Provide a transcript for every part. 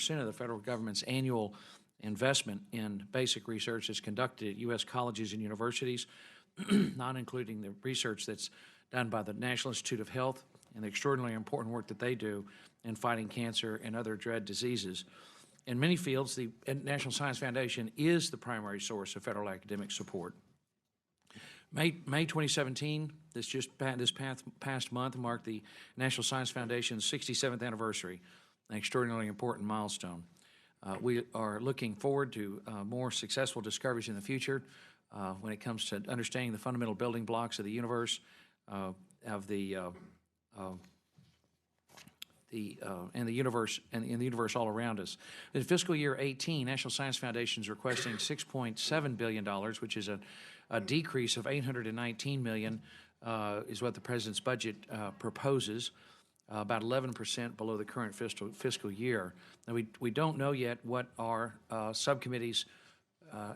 of the federal government's annual investment in basic research is conducted at U.S. colleges and universities, not including the research that's done by the National Institute of Health and the extraordinarily important work that they do in fighting cancer and other dread diseases. In many fields, the National Science Foundation is the primary source of federal academic support. May 2017, this past month, marked the National Science Foundation's 67th anniversary, an extraordinarily important milestone. We are looking forward to more successful discoveries in the future when it comes to understanding the fundamental building blocks of the universe, and the universe all around us. In fiscal year 18, National Science Foundation is requesting $6.7 billion, which is a decrease of $819 million, is what the President's budget proposes, about 11% below the current fiscal year. Now, we don't know yet what our subcommittee's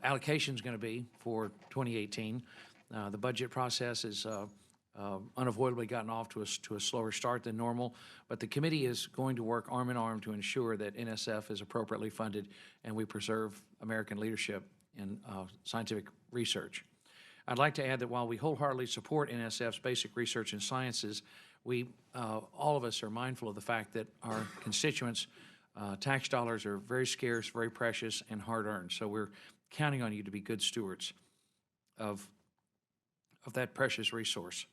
allocation is going to be for 2018. The budget process is unavoidably gotten off to a slower start than normal, but the committee is going to work arm in arm to ensure that NSF is appropriately funded and we preserve American leadership in scientific research. I'd like to add that while we wholeheartedly support NSF's basic research in sciences, we, all of us, are mindful of the fact that our constituents' tax dollars are very scarce, very precious, and hard-earned. So we're counting on you to be good stewards of that precious resource.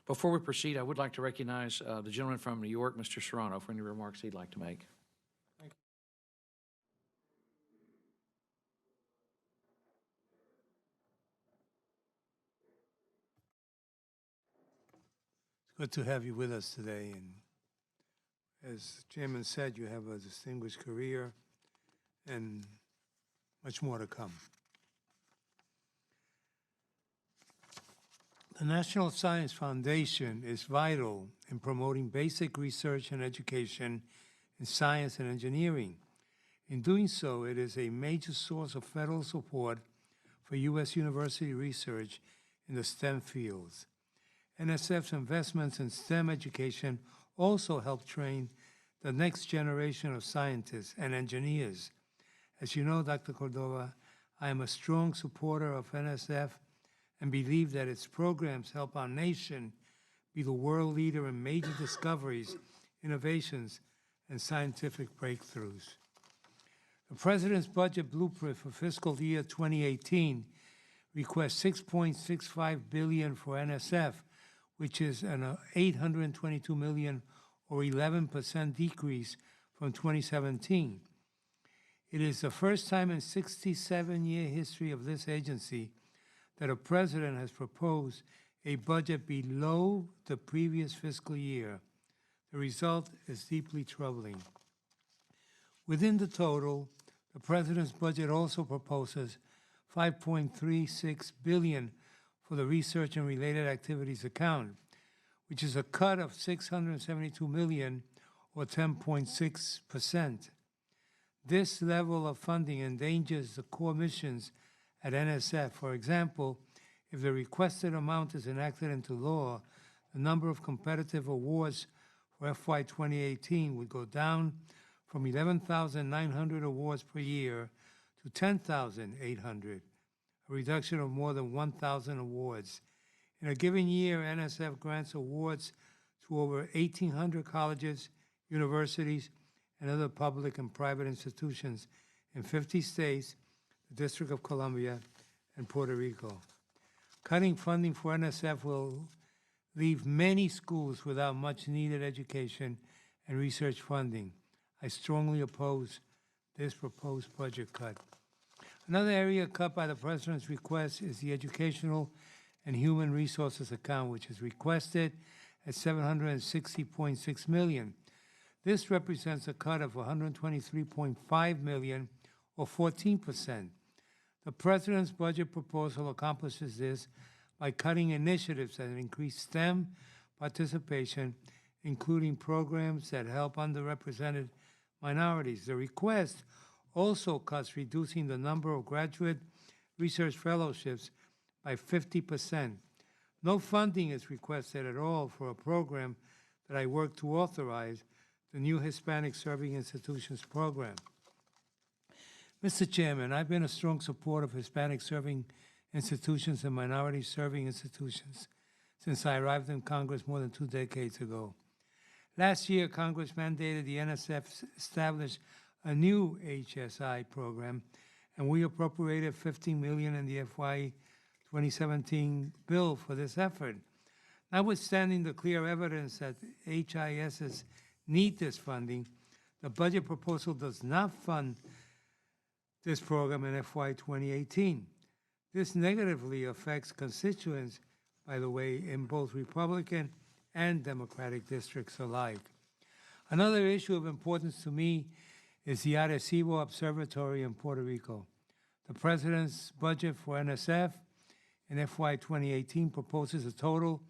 Before we proceed, I would like to recognize the gentleman from New York, Mr. Serrano, for any remarks he'd like to make. Thank you. It's good to have you with us today. And as the Chairman said, you have a distinguished career and much more to come. The National Science Foundation is vital in promoting basic research and education in science and engineering. In doing so, it is a major source of federal support for U.S. university research in the STEM fields. NSF's investments in STEM education also help train the next generation of scientists and engineers. As you know, Dr. Cordova, I am a strong supporter of NSF and believe that its programs help our nation be the world leader in major discoveries, innovations, and scientific breakthroughs. The President's budget blueprint for fiscal year 2018 requests $6.65 billion for NSF, which is an $822 million or 11% decrease from 2017. It is the first time in 67-year history of this agency that a president has proposed a budget below the previous fiscal year. The result is deeply troubling. Within the total, the president's budget also proposes $5.36 billion for the research and related activities account, which is a cut of $672 million or 10.6%. This level of funding endangers the core missions at NSF. For example, if the requested amount is enacted into law, the number of competitive awards for FY 2018 would go down from 11,900 awards per year to 10,800, a reduction of more than 1,000 awards. In a given year, NSF grants awards to over 1,800 colleges, universities, and other public and private institutions in 50 states, the District of Columbia, and Puerto Rico. Cutting funding for NSF will leave many schools without much needed education and research funding. I strongly oppose this proposed budget cut. Another area cut by the President's request is the Educational and Human Resources account, which is requested at $760.6 million. This represents a cut of $123.5 million or 14%. The President's budget proposal accomplishes this by cutting initiatives that increase STEM participation, including programs that help underrepresented minorities. The request also cuts reducing the number of graduate research fellowships by 50%. No funding is requested at all for a program that I work to authorize, the new Hispanic Serving Institutions program. Mr. Chairman, I've been a strong supporter of Hispanic serving institutions and minority serving institutions since I arrived in Congress more than 2 decades ago. Last year, Congress mandated the NSF establish a new HSI program, and we appropriated $15 million in the FY 2017 bill for this effort. Notwithstanding the clear evidence that HISs need this funding, the budget proposal does not fund this program in FY 2018. This negatively affects constituents, by the way, in both Republican and Democratic districts alike. Another issue of importance to me is the Arecibo Observatory in Puerto Rico. The President's budget for NSF in FY 2018 proposes a total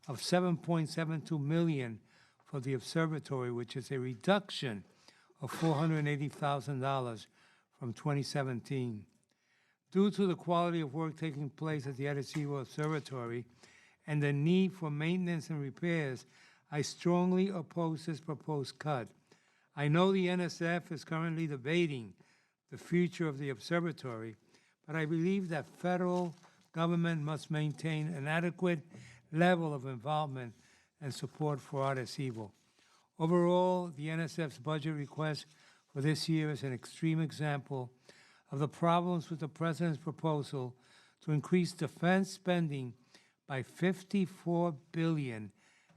of $7.72 million for the observatory, which is a reduction of $480,000 from 2017. Due to the quality of work taking place at the Arecibo Observatory and the need for maintenance and repairs, I strongly oppose this proposed cut. I know the NSF is currently debating the future of the observatory, but I believe that federal government must maintain an adequate level of involvement and support for Arecibo. Overall, the NSF's budget request for this year is an extreme example of the problems with the President's proposal to increase defense spending by $54 billion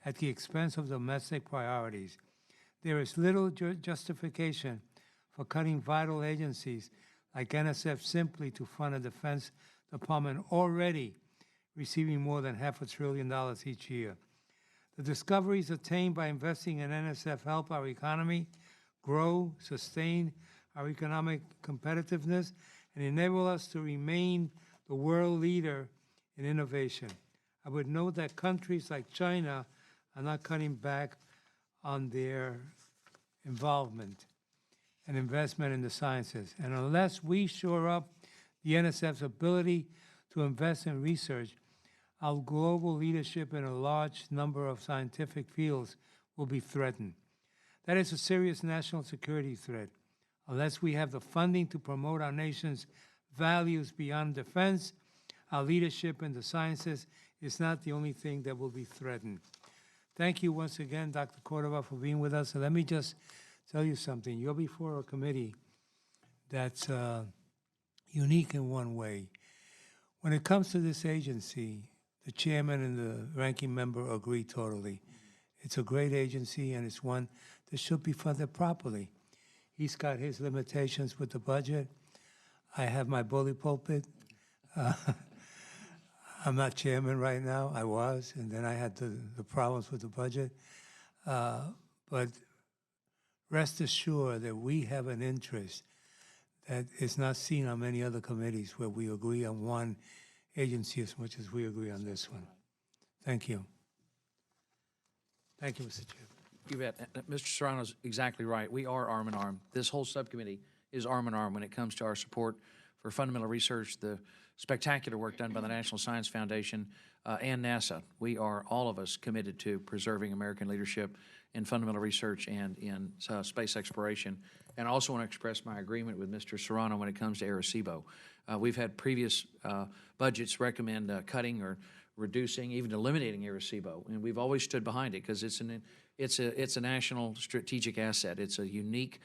at the expense of domestic priorities. There is little justification for cutting vital agencies like NSF simply to fund a Defense Department already receiving more than $500 billion each year. The discoveries attained by investing in NSF help our economy grow, sustain our economic competitiveness, and enable us to remain the world leader in innovation. I would note that countries like China are not cutting back on their involvement and investment in the sciences. And unless we shore up the NSF's ability to invest in research, our global leadership in a large number of scientific fields will be threatened. That is a serious national security threat. Unless we have the funding to promote our nation's values beyond defense, our leadership in the sciences is not the only thing that will be threatened. Thank you once again, Dr. Cordova, for being with us. And let me just tell you something. You're before a committee that's unique in one way. When it comes to this agency, the chairman and the ranking member agree totally. It's a great agency, and it's one that should be funded properly. He's got his limitations with the budget. I have my bully pulpit. I'm not chairman right now. I was, and then I had the problems with the budget. But rest assured that we have an interest that is not seen on many other committees where we agree on one agency as much as we agree on this one. Thank you. Thank you, Mr. Chairman. You bet. Mr. Serrano's exactly right. We are arm in arm. This whole subcommittee is arm in arm when it comes to our support for fundamental research, the spectacular work done by the National Science Foundation and NASA. We are, all of us, committed to preserving American leadership in fundamental research and in space exploration. And I also want to express my agreement with Mr. Serrano when it comes to Arecibo. We've had previous budgets recommend cutting or reducing, even eliminating Arecibo, and we've always stood behind it because it's a national strategic asset. It's a unique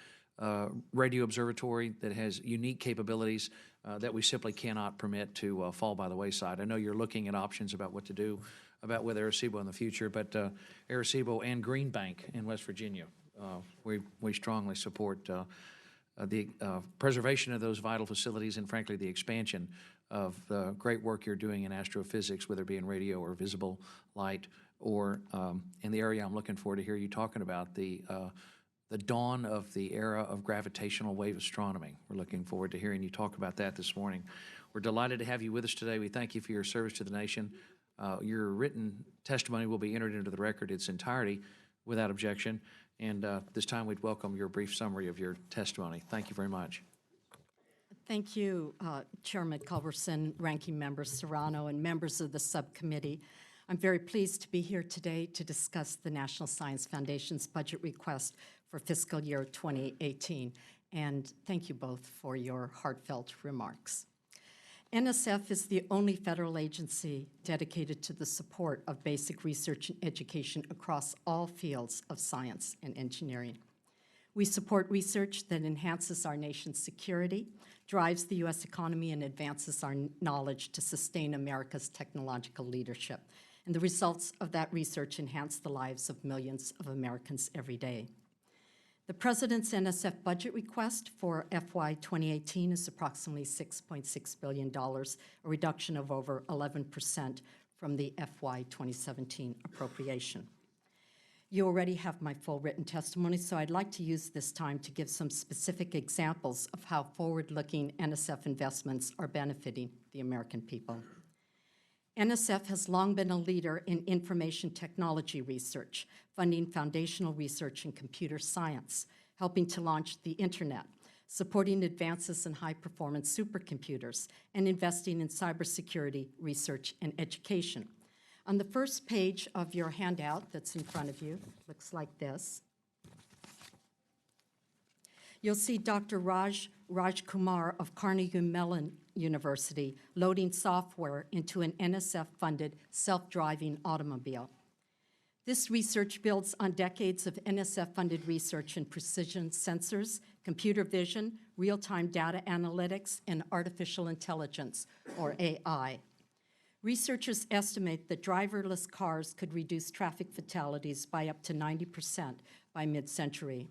radio observatory that has unique capabilities that we simply cannot permit to fall by the wayside. I know you're looking at options about what to do with Arecibo in the future, but Arecibo and Green Bank in West Virginia, we strongly support the preservation of those vital facilities and, frankly, the expansion of the great work you're doing in astrophysics, whether it be in radio or visible light, or in the area I'm looking forward to hear you talking about, the dawn of the era of gravitational wave astronomy. We're looking forward to hearing you talk about that this morning. We're delighted to have you with us today. We thank you for your service to the nation. Your written testimony will be entered into the record its entirety without objection. And this time we'd welcome your brief summary of your testimony. Thank you very much. Thank you, Chairman Culberson, Ranking Member Serrano, and members of the subcommittee. I'm very pleased to be here today to discuss the National Science Foundation's budget request for fiscal year 2018. And thank you both for your heartfelt remarks. NSF is the only federal agency dedicated to the support of basic research and education across all fields of science and engineering. We support research that enhances our nation's security, drives the U.S. economy, and advances our knowledge to sustain America's technological leadership. And the results of that research enhance the lives of millions of Americans every day. The President's NSF budget request for FY 2018 is approximately $6.6 billion, a reduction of over 11% from the FY 2017 appropriation. You already have my full written testimony, so I'd like to use this time to give some specific examples of how forward-looking NSF investments are benefiting the American people. NSF has long been a leader in information technology research, funding foundational research in computer science, helping to launch the Internet, supporting advances in high-performance supercomputers, and investing in cybersecurity research and education. On the first page of your handout that's in front of you, looks like this. You'll see Dr. Raj Kumar of Carnegie Mellon University loading software into an NSF-funded self-driving automobile. This research builds on decades of NSF-funded research in precision sensors, computer vision, real-time data analytics, and artificial intelligence, or AI. Researchers estimate that driverless cars could reduce traffic fatalities by up to 90% by mid-century.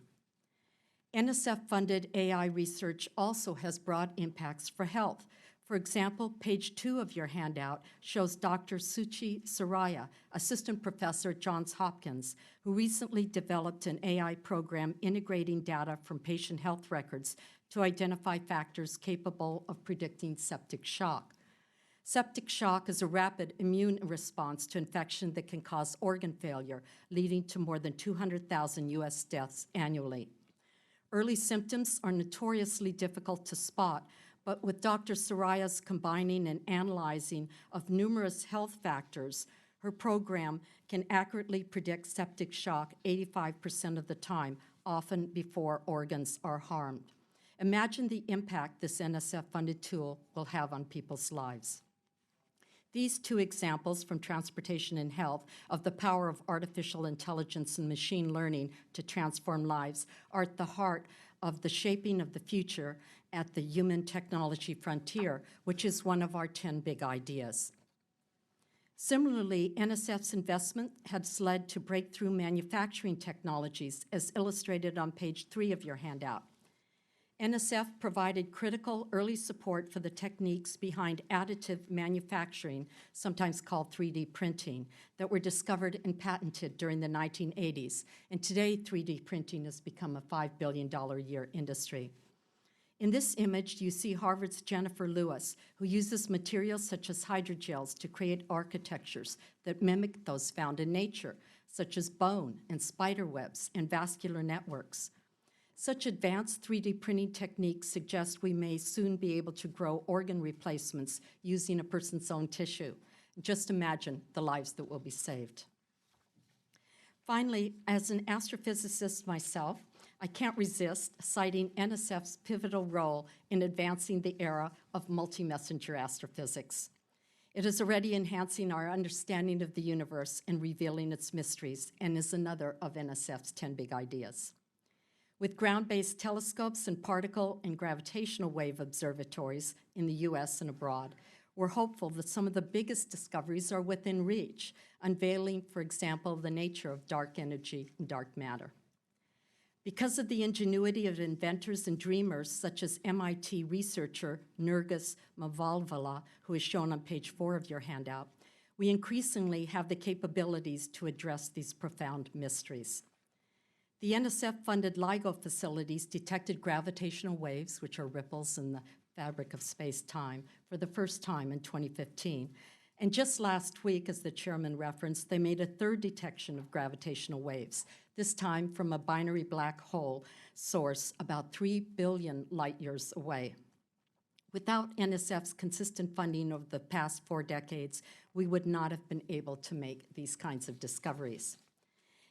NSF-funded AI research also has broad impacts for health. For example, page 2 of your handout shows Dr. Suchi Saraya, assistant professor at Johns Hopkins, who recently developed an AI program integrating data from patient health records to identify factors capable of predicting septic shock. Septic shock is a rapid immune response to infection that can cause organ failure, leading to more than 200,000 U.S. deaths annually. Early symptoms are notoriously difficult to spot, but with Dr. Saraya's combining and analyzing of numerous health factors, her program can accurately predict septic shock 85% of the time, often before organs are harmed. Imagine the impact this NSF-funded tool will have on people's lives. These two examples from transportation and health of the power of artificial intelligence and machine learning to transform lives are at the heart of the shaping of the future at the human technology frontier, which is one of our 10 big ideas. Similarly, NSF's investment has led to breakthrough manufacturing technologies, as illustrated on page 3 of your handout. NSF provided critical early support for the techniques behind additive manufacturing, sometimes called 3D printing, that were discovered and patented during the 1980s. And today, 3D printing has become a $5 billion a year industry. In this image, you see Harvard's Jennifer Lewis, who uses materials such as hydrogels to create architectures that mimic those found in nature, such as bone and spider webs and vascular networks. Such advanced 3D printing techniques suggest we may soon be able to grow organ replacements using a person's own tissue. Just imagine the lives that will be saved. Finally, as an astrophysicist myself, I can't resist citing NSF's pivotal role in advancing the era of multi-messenger astrophysics. It is already enhancing our understanding of the universe and revealing its mysteries, and is another of NSF's 10 big ideas. With ground-based telescopes and particle and gravitational wave observatories in the US and abroad, we're hopeful that some of the biggest discoveries are within reach, unveiling, for example, the nature of dark energy and dark matter. Because of the ingenuity of inventors and dreamers, such as MIT researcher Nergis Mavalvala, who is shown on page 4 of your handout, we increasingly have the capabilities to address these profound mysteries. The NSF-funded LIGO facilities detected gravitational waves, which are ripples in the fabric of space-time, for the first time in 2015. And just last week, as the chairman referenced, they made a third detection of gravitational waves, this time from a binary black hole source about 3 billion light years away. Without NSF's consistent funding over the past 4 decades, we would not have been able to make these kinds of discoveries.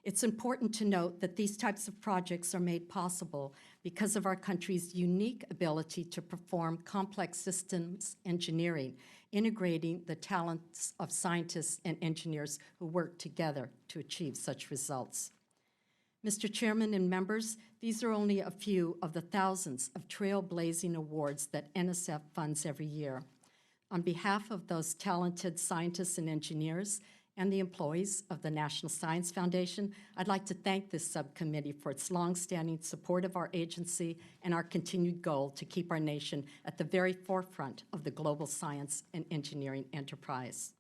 It's important to note that these types of projects are made possible because of our country's unique ability to perform complex systems engineering, integrating the talents of scientists and engineers who work together to achieve such results. Mr. Chairman and members, these are only a few of the thousands of trailblazing awards that NSF funds every year. On behalf of those talented scientists and engineers and the employees of the National Science Foundation, I'd like to thank this subcommittee for its longstanding support of our agency and our continued goal to keep our nation at the very forefront of the global science and engineering enterprise.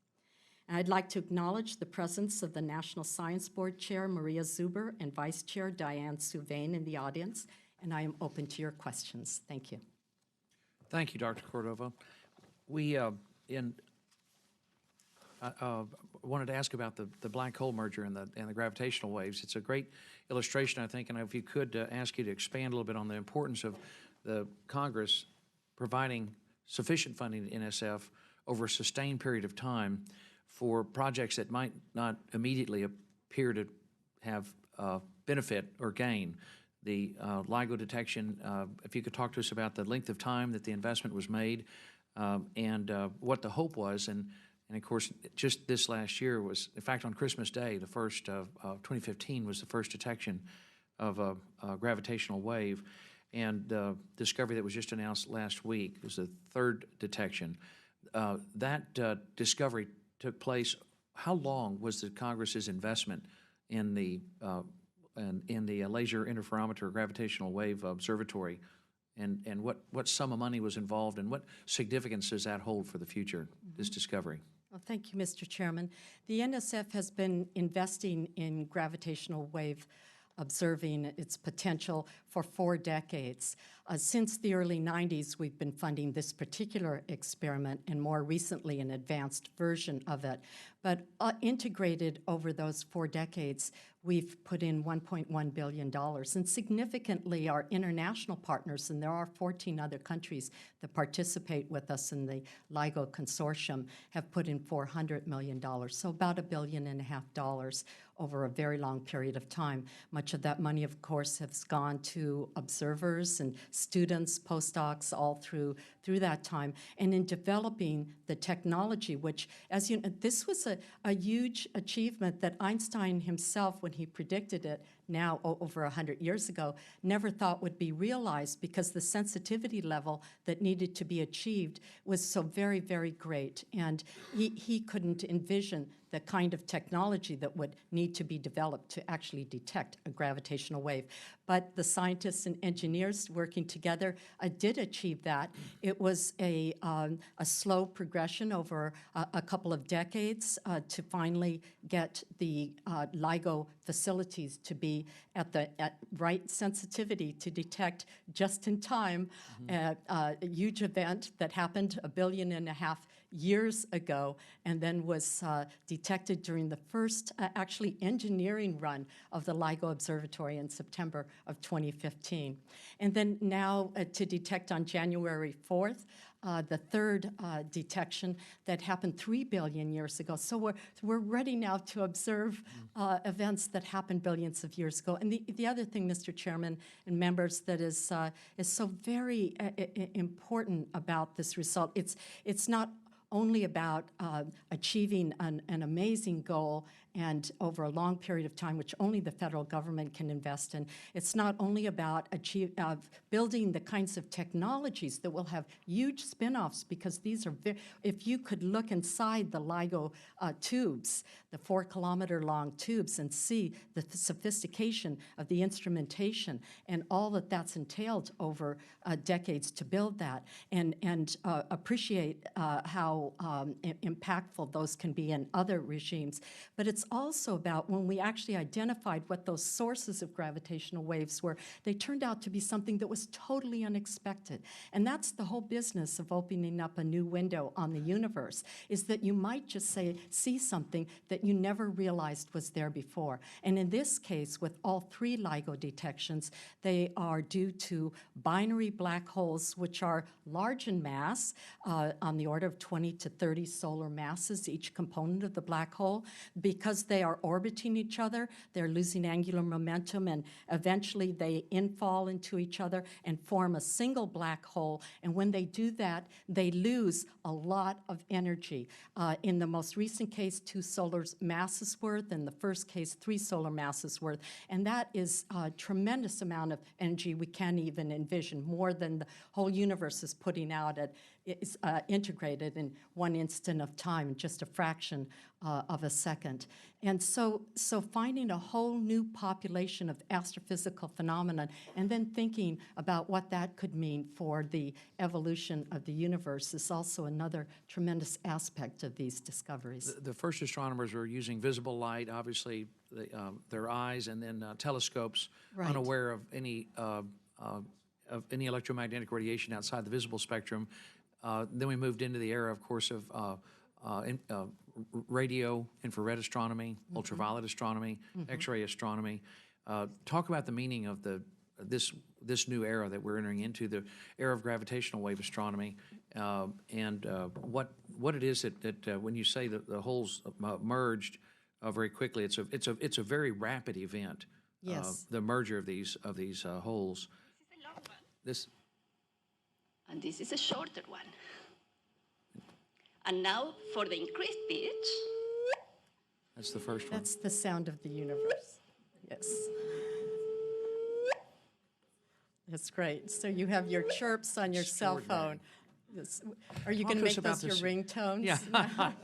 And I'd like to acknowledge the presence of the National Science Board Chair, Maria Zuber, and Vice Chair, Diane Souvain, in the audience, and I am open to your questions. Thank you. Thank you, Dr. Cordova. We wanted to ask about the black hole merger and the gravitational waves. It's a great illustration, I think, and if you could ask you to expand a little bit on the importance of the Congress providing sufficient funding to NSF over a sustained period of time for projects that might not immediately appear to have benefit or gain. The LIGO detection, if you could talk to us about the length of time that the investment was made and what the hope was. And of course, just this last year was, in fact, on Christmas Day, the first of 2015 was the first detection of a gravitational wave. And the discovery that was just announced last week was the third detection. That discovery took place. How long was the Congress's investment in the Laser Interferometer Gravitational Wave Observatory, and what sum of money was involved, and what significance does that hold for the future, this discovery? Well, thank you, Mr. Chairman. The NSF has been investing in gravitational wave observing its potential for 4 decades. Since the early 90s, we've been funding this particular experiment, and more recently an advanced version of it. But integrated over those 4 decades, we've put in $1.1 billion. And significantly, our international partners, and there are 14 other countries that participate with us in the LIGO consortium, have put in $400 million, so about $1.5 billion over a very long period of time. Much of that money, of course, has gone to observers and students, postdocs, all through that time. And in developing the technology, which, as you know, this was a huge achievement that Einstein himself, when he predicted it now over 100 years ago, never thought would be realized, because the sensitivity level that needed to be achieved was so very, very great. And he couldn't envision the kind of technology that would need to be developed to actually detect a gravitational wave. But the scientists and engineers working together did achieve that. It was a slow progression over a couple of decades to finally get the LIGO facilities to be at right sensitivity to detect just in time a huge event that happened 1.5 billion years ago, and then was detected during the first actually engineering run of the LIGO Observatory in September of 2015. And then now to detect on January 4th, the third detection that happened 3 billion years ago. So we're ready now to observe events that happened billions of years ago. And the other thing, Mr. Chairman and members, that is so very important about this result, it's not only about achieving an amazing goal and over a long period of time, which only the federal government can invest in. It's not only about building the kinds of technologies that will have huge spin-offs, because these are if you could look inside the LIGO tubes, the 4-kilometer-long tubes, and see the sophistication of the instrumentation and all that's entailed over decades to build that, and appreciate how impactful those can be in other regimes. But it's also about when we actually identified what those sources of gravitational waves were, they turned out to be something that was totally unexpected. And that's the whole business of opening up a new window on the universe, is that you might just see something that you never realized was there before. And in this case, with all 3 LIGO detections, they are due to binary black holes, which are large in mass, on the order of 20 to 30 solar masses, each component of the black hole, because because they are orbiting each other, they're losing angular momentum, and eventually they infall into each other and form a single black hole. And when they do that, they lose a lot of energy. In the most recent case, 2 solar masses worth. In the first case, 3 solar masses worth. And that is a tremendous amount of energy we can't even envision, more than the whole universe is putting out at is integrated in one instant of time, just a fraction of a second. And so finding a whole new population of astrophysical phenomena and then thinking about what that could mean for the evolution of the universe is also another tremendous aspect of these discoveries. The first astronomers were using visible light, obviously their eyes, and then telescopes, Right. unaware of any electromagnetic radiation outside the visible spectrum. Then we moved into the era, of course, of radio, infrared astronomy, ultraviolet astronomy, X-ray astronomy. Talk about the meaning of this new era that we're entering into, the era of gravitational wave astronomy, and what it is that when you say that the holes merged very quickly, it's a very rapid event. Yes. The merger of these holes. This is a long one. And this is a shorter one. And now for the increased pitch. That's the first one. That's the sound of the universe. Yes. That's great. So you have your chirps on your cell Extraordinary. phone. Yes. Are you Talk going to to us make about those your this. ringtones? Yeah.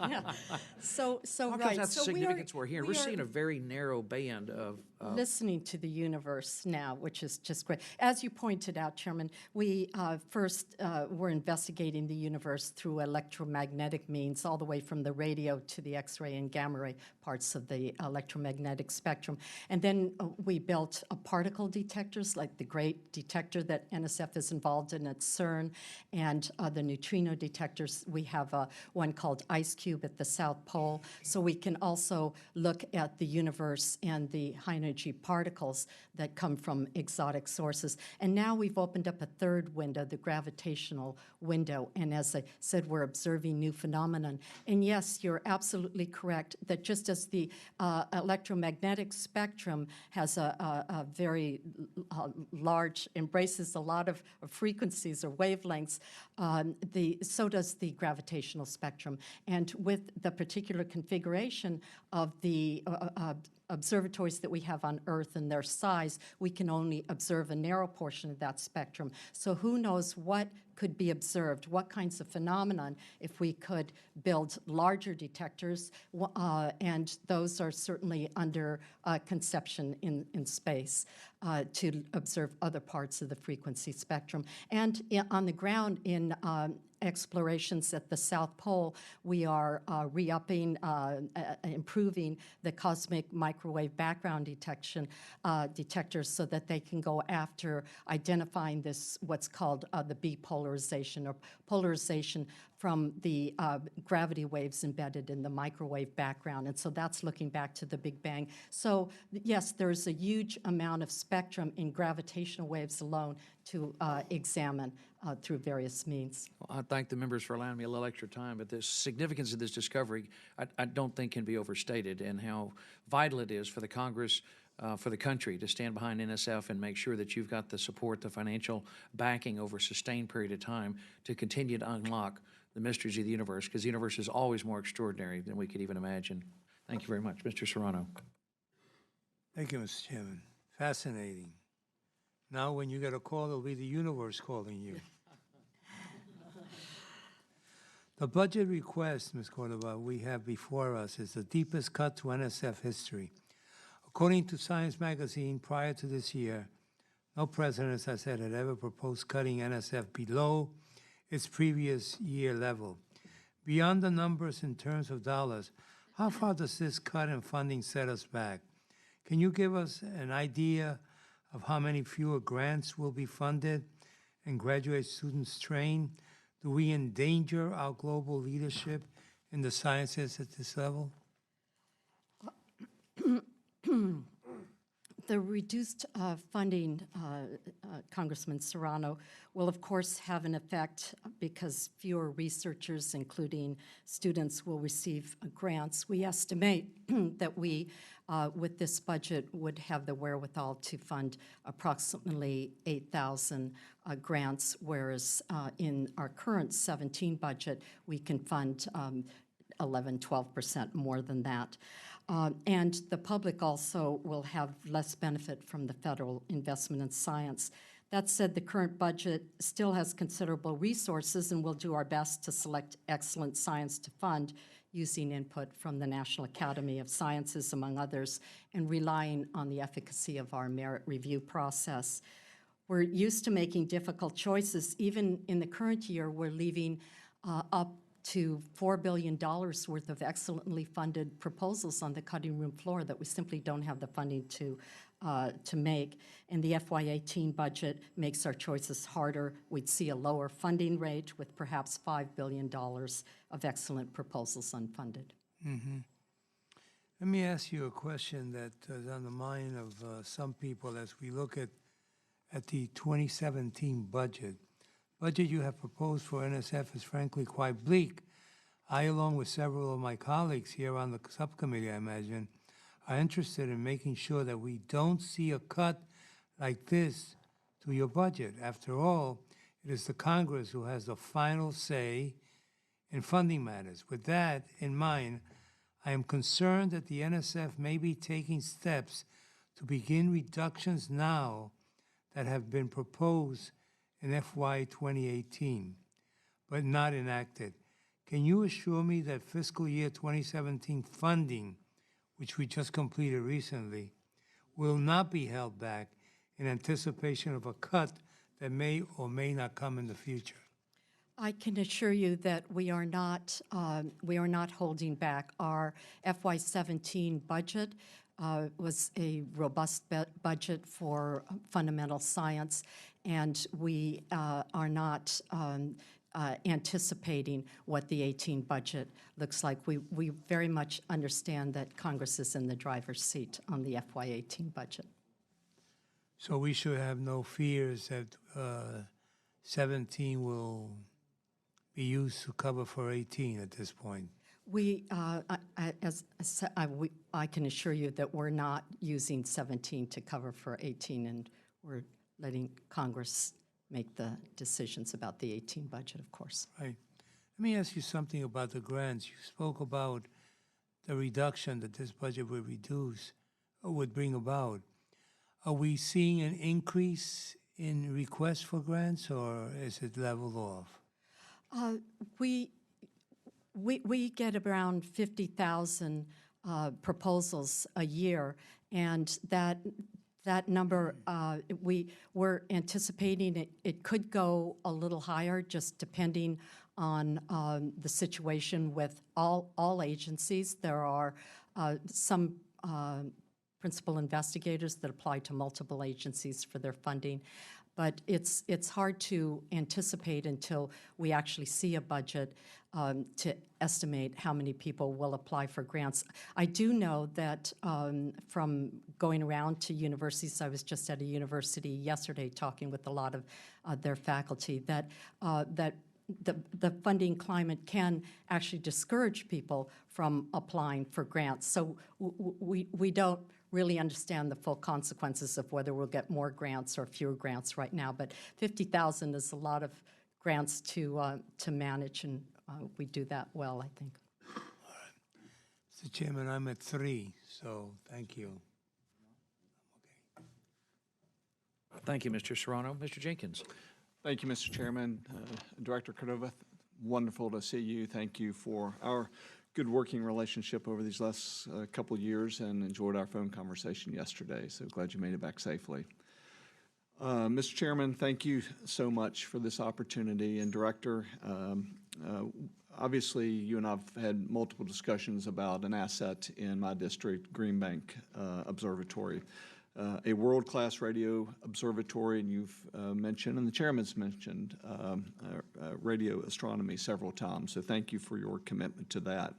Yeah. So Talk right. about the So significance we're hearing. We're we are seeing a very narrow band of listening to the universe now, which is just great. As you pointed out, Chairman, we first were investigating the universe through electromagnetic means, all the way from the radio to the X-ray and gamma ray parts of the electromagnetic spectrum. And then we built particle detectors, like the great detector that NSF is involved in at CERN, and the neutrino detectors. We have one called IceCube at the South Pole, so we can also look at the universe and the high energy particles that come from exotic sources. And now we've opened up a third window, the gravitational window. And as I said, we're observing new phenomenon. And yes, you're absolutely correct that just as the electromagnetic spectrum has a very large, embraces a lot of frequencies or wavelengths, so does the gravitational spectrum. And with the particular configuration of the observatories that we have on Earth and their size, we can only observe a narrow portion of that spectrum. So who knows what could be observed, what kinds of phenomenon if we could build larger detectors, and those are certainly under conception in space to observe other parts of the frequency spectrum. And on the ground in explorations at the South Pole, we are re-upping, improving the cosmic microwave background detection detectors so that they can go after identifying this, what's called the B-polarization, or polarization from the gravity waves embedded in the microwave background. And so that's looking back to the Big Bang. So yes, there's a huge amount of spectrum in gravitational waves alone to examine through various means. Well, I thank the members for allowing me a little extra time, but the significance of this discovery, I don't think can be overstated, and how vital it is for the Congress, for the country to stand behind NSF and make sure that you've got the support, the financial backing over a sustained period of time to continue to unlock the mysteries of the universe, because the universe is always more extraordinary than we could even imagine. Thank you very much. Mr. Serrano. Thank you, Mr. Chairman. Fascinating. Now when you get a call, it'll be the universe calling you. The budget request, Ms. Cordova, we have before us is the deepest cut to NSF history. According to Science magazine, prior to this year, no president, as I said, had ever proposed cutting NSF below its previous year level. Beyond the numbers in terms of dollars, how far does this cut in funding set us back? Can you give us an idea of how many fewer grants will be funded and graduate students trained? Do we endanger our global leadership in the sciences at this level? The reduced funding, Congressman Serrano, will of course have an effect because fewer researchers, including students, will receive grants. We estimate that we, with this budget, would have the wherewithal to fund approximately 8,000 grants, whereas in our current 17 budget, we can fund 11, 12% more than that. And the public also will have less benefit from the federal investment in science. That said, the current budget still has considerable resources, and we'll do our best to select excellent science to fund using input from the National Academy of Sciences, among others, and relying on the efficacy of our merit review process. We're used to making difficult choices. Even in the current year, we're leaving up to $4 billion worth of excellently funded proposals on the cutting room floor that we simply don't have the funding to make. And the FY18 budget makes our choices harder. We'd see a lower funding rate with perhaps $5 billion of excellent proposals unfunded. Mm-hmm. Let me ask you a question that is on the mind of some people as we look at the 2017 budget. Budget you have proposed for NSF is frankly quite bleak. I, along with several of my colleagues here on the subcommittee, I imagine, are interested in making sure that we don't see a cut like this to your budget. After all, it is the Congress who has the final say in funding matters. With that in mind, I am concerned that the NSF may be taking steps to begin reductions now that have been proposed in FY 2018, but not enacted. Can you assure me that fiscal year 2017 funding, which we just completed recently, will not be held back in anticipation of a cut that may or may not come in the future? I can assure you that we are not holding back. Our FY17 budget was a robust budget for fundamental science, and we are not anticipating what the 18 budget looks like. We very much understand that Congress is in the driver's seat on the FY18 budget. So we should have no fears that 17 will be used to cover for 18 at this point. I can assure you that we're not using 17 to cover for 18, and we're letting Congress make the decisions about the 18 budget, of course. Right. Let me ask you something about the grants. You spoke about the reduction that this budget would reduce or would bring about. Are we seeing an increase in requests for grants, or is it leveled off? We get around 50,000 proposals a year, and that number, we're anticipating it could go a little higher, just depending on the situation with all agencies. There are some principal investigators that apply to multiple agencies for their funding, but it's hard to anticipate until we actually see a budget to estimate how many people will apply for grants. I do know that from going around to universities, I was just at a university yesterday talking with a lot of their faculty, that the funding climate can actually discourage people from applying for grants. So we don't really understand the full consequences of whether we'll get more grants or fewer grants right now, but 50,000 is a lot of grants to manage, and we do that well, I think. All right. Mr. Chairman, I'm at 3, so thank you. Okay. Thank you, Mr. Serrano. Mr. Jenkins. Thank you, Mr. Chairman. Director Cordova, wonderful to see you. Thank you for our good working relationship over these last couple of years, and enjoyed our phone conversation yesterday. So glad you made it back safely. Mr. Chairman, thank you so much for this opportunity. And Director, obviously you and I've had multiple discussions about an asset in my district, Green Bank Observatory, a world-class radio observatory, and you've mentioned, and the chairman's mentioned, radio astronomy several times. So thank you for your commitment to that.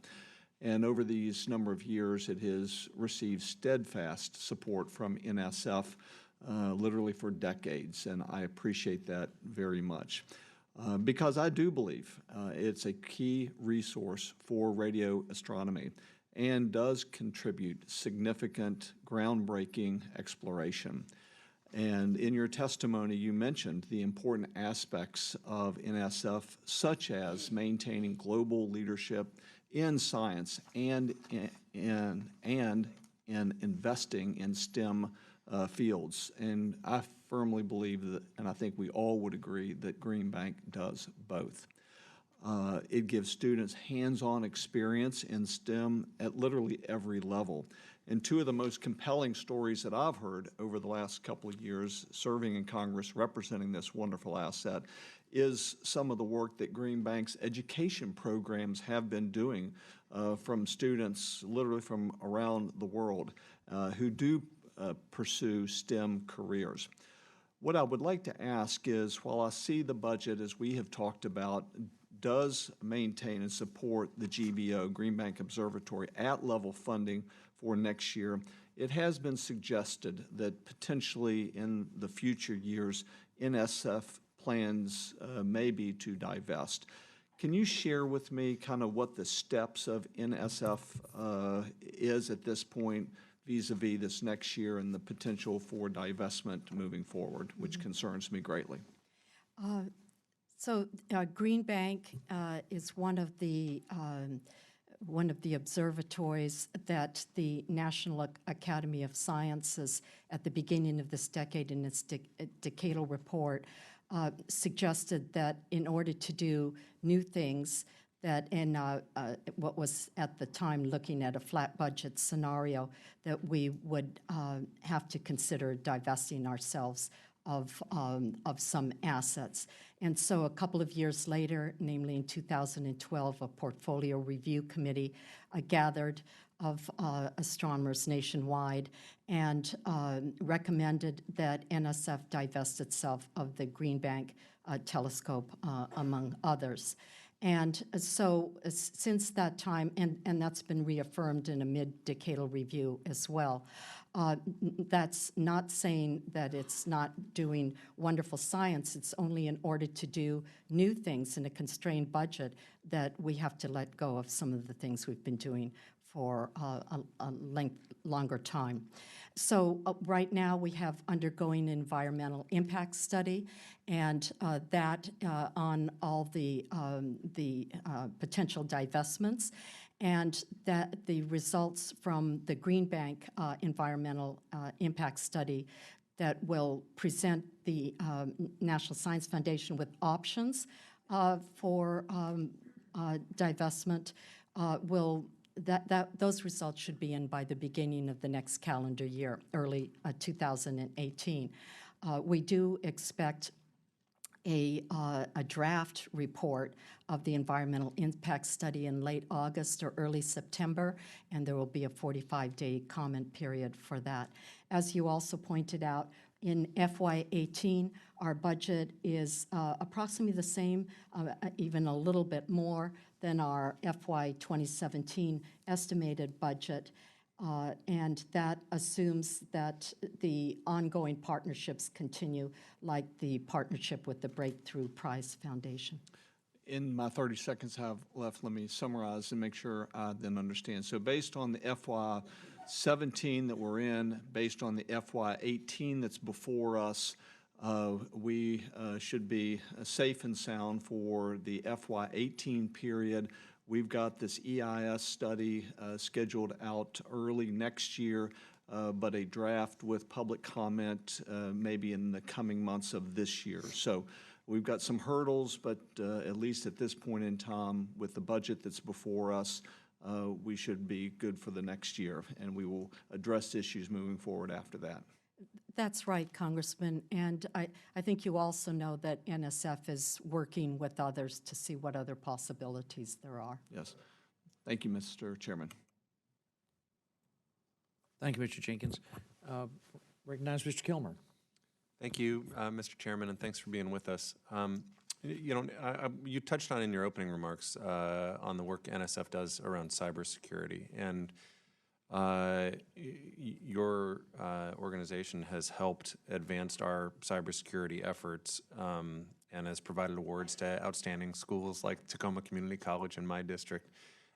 And over these number of years, it has received steadfast support from NSF, literally for decades, and I appreciate that very much. Because I do believe it's a key resource for radio astronomy and does contribute significant groundbreaking exploration. And in your testimony, you mentioned the important aspects of NSF, such as maintaining global leadership in science and in investing in STEM fields. And I firmly believe that, and I think we all would agree, that Green Bank does both. It gives students hands-on experience in STEM at literally every level. And two of the most compelling stories that I've heard over the last couple of years serving in Congress representing this wonderful asset is some of the work that Green Bank's education programs have been doing from students literally from around the world who do pursue STEM careers. What I would like to ask is, while I see the budget, as we have talked about, does maintain and support the GBO, Green Bank Observatory, at level funding for next year, it has been suggested that potentially in the future years, NSF plans may be to divest. Can you share with me kind of what the steps of NSF is at this point vis-a-vis this next year and the potential for divestment moving forward, which concerns me greatly? Green Bank is one of the observatories that the National Academy of Sciences, at the beginning of this decade in its decadal report, suggested that in order to do new things, that in what was at the time looking at a flat budget scenario, that we would have to consider divesting ourselves of some assets. And so a couple of years later, namely in 2012, a portfolio review committee gathered of astronomers nationwide and recommended that NSF divest itself of the Green Bank telescope, among others. And so since that time, and that's been reaffirmed in a mid-decadal review as well, that's not saying that it's not doing wonderful science. It's only in order to do new things in a constrained budget that we have to let go of some of the things we've been doing for a longer time. So right now we have undergoing an environmental impact study, and that on all the potential divestments, and that the results from the Green Bank environmental impact study that will present the National Science Foundation with options for divestment those results should be in by the beginning of the next calendar year, early 2018. We do expect a draft report of the environmental impact study in late August or early September, and there will be a 45-day comment period for that. As you also pointed out, in FY18, our budget is approximately the same, even a little bit more than our FY 2017 estimated budget, and that assumes that the ongoing partnerships continue, like the partnership with the Breakthrough Prize Foundation. In my 30 seconds I have left, let me summarize and make sure I then understand. So based on the FY 17 that we're in, based on the FY 18 that's before us, we should be safe and sound for the FY 18 period. We've got this EIS study scheduled out early next year, but a draft with public comment maybe in the coming months of this year. So we've got some hurdles, but at least at this point in time, with the budget that's before us, we should be good for the next year, and we will address issues moving forward after that. That's right, Congressman, and I think you also know that NSF is working with others to see what other possibilities there are. Yes. Thank you, Mr. Chairman. Thank you, Mr. Jenkins. Recognize Mr. Kilmer. Thank you, Mr. Chairman, and thanks for being with us. You know, you touched on in your opening remarks on the work NSF does around cybersecurity, and your organization has helped advance our cybersecurity efforts and has provided awards to outstanding schools like Tacoma Community College in my district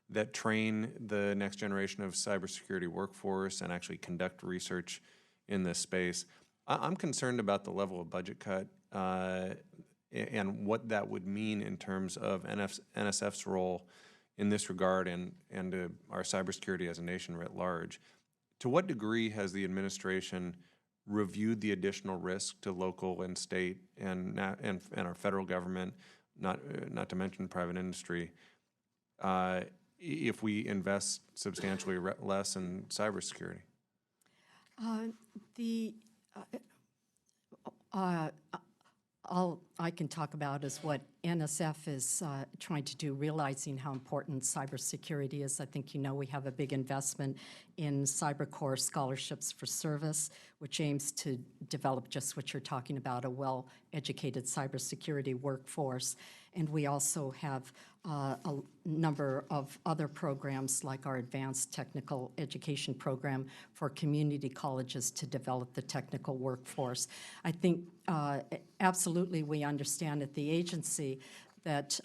that train the next generation of cybersecurity workforce and actually conduct research in this space. I'm concerned about the level of budget cut and what that would mean in terms of NSF's role in this regard and our cybersecurity as a nation writ large. To what degree has the administration reviewed the additional risk to local and state and our federal government, not to mention private industry, if we invest substantially less in cybersecurity? All I can talk about is what NSF is trying to do, realizing how important cybersecurity is. I think you know we have a big investment in CyberCorps Scholarships for Service, which aims to develop just what you're talking about, a well-educated cybersecurity workforce. And we also have a number of other programs like our Advanced Technical Education Program for community colleges to develop the technical workforce. I think absolutely we understand at the agency that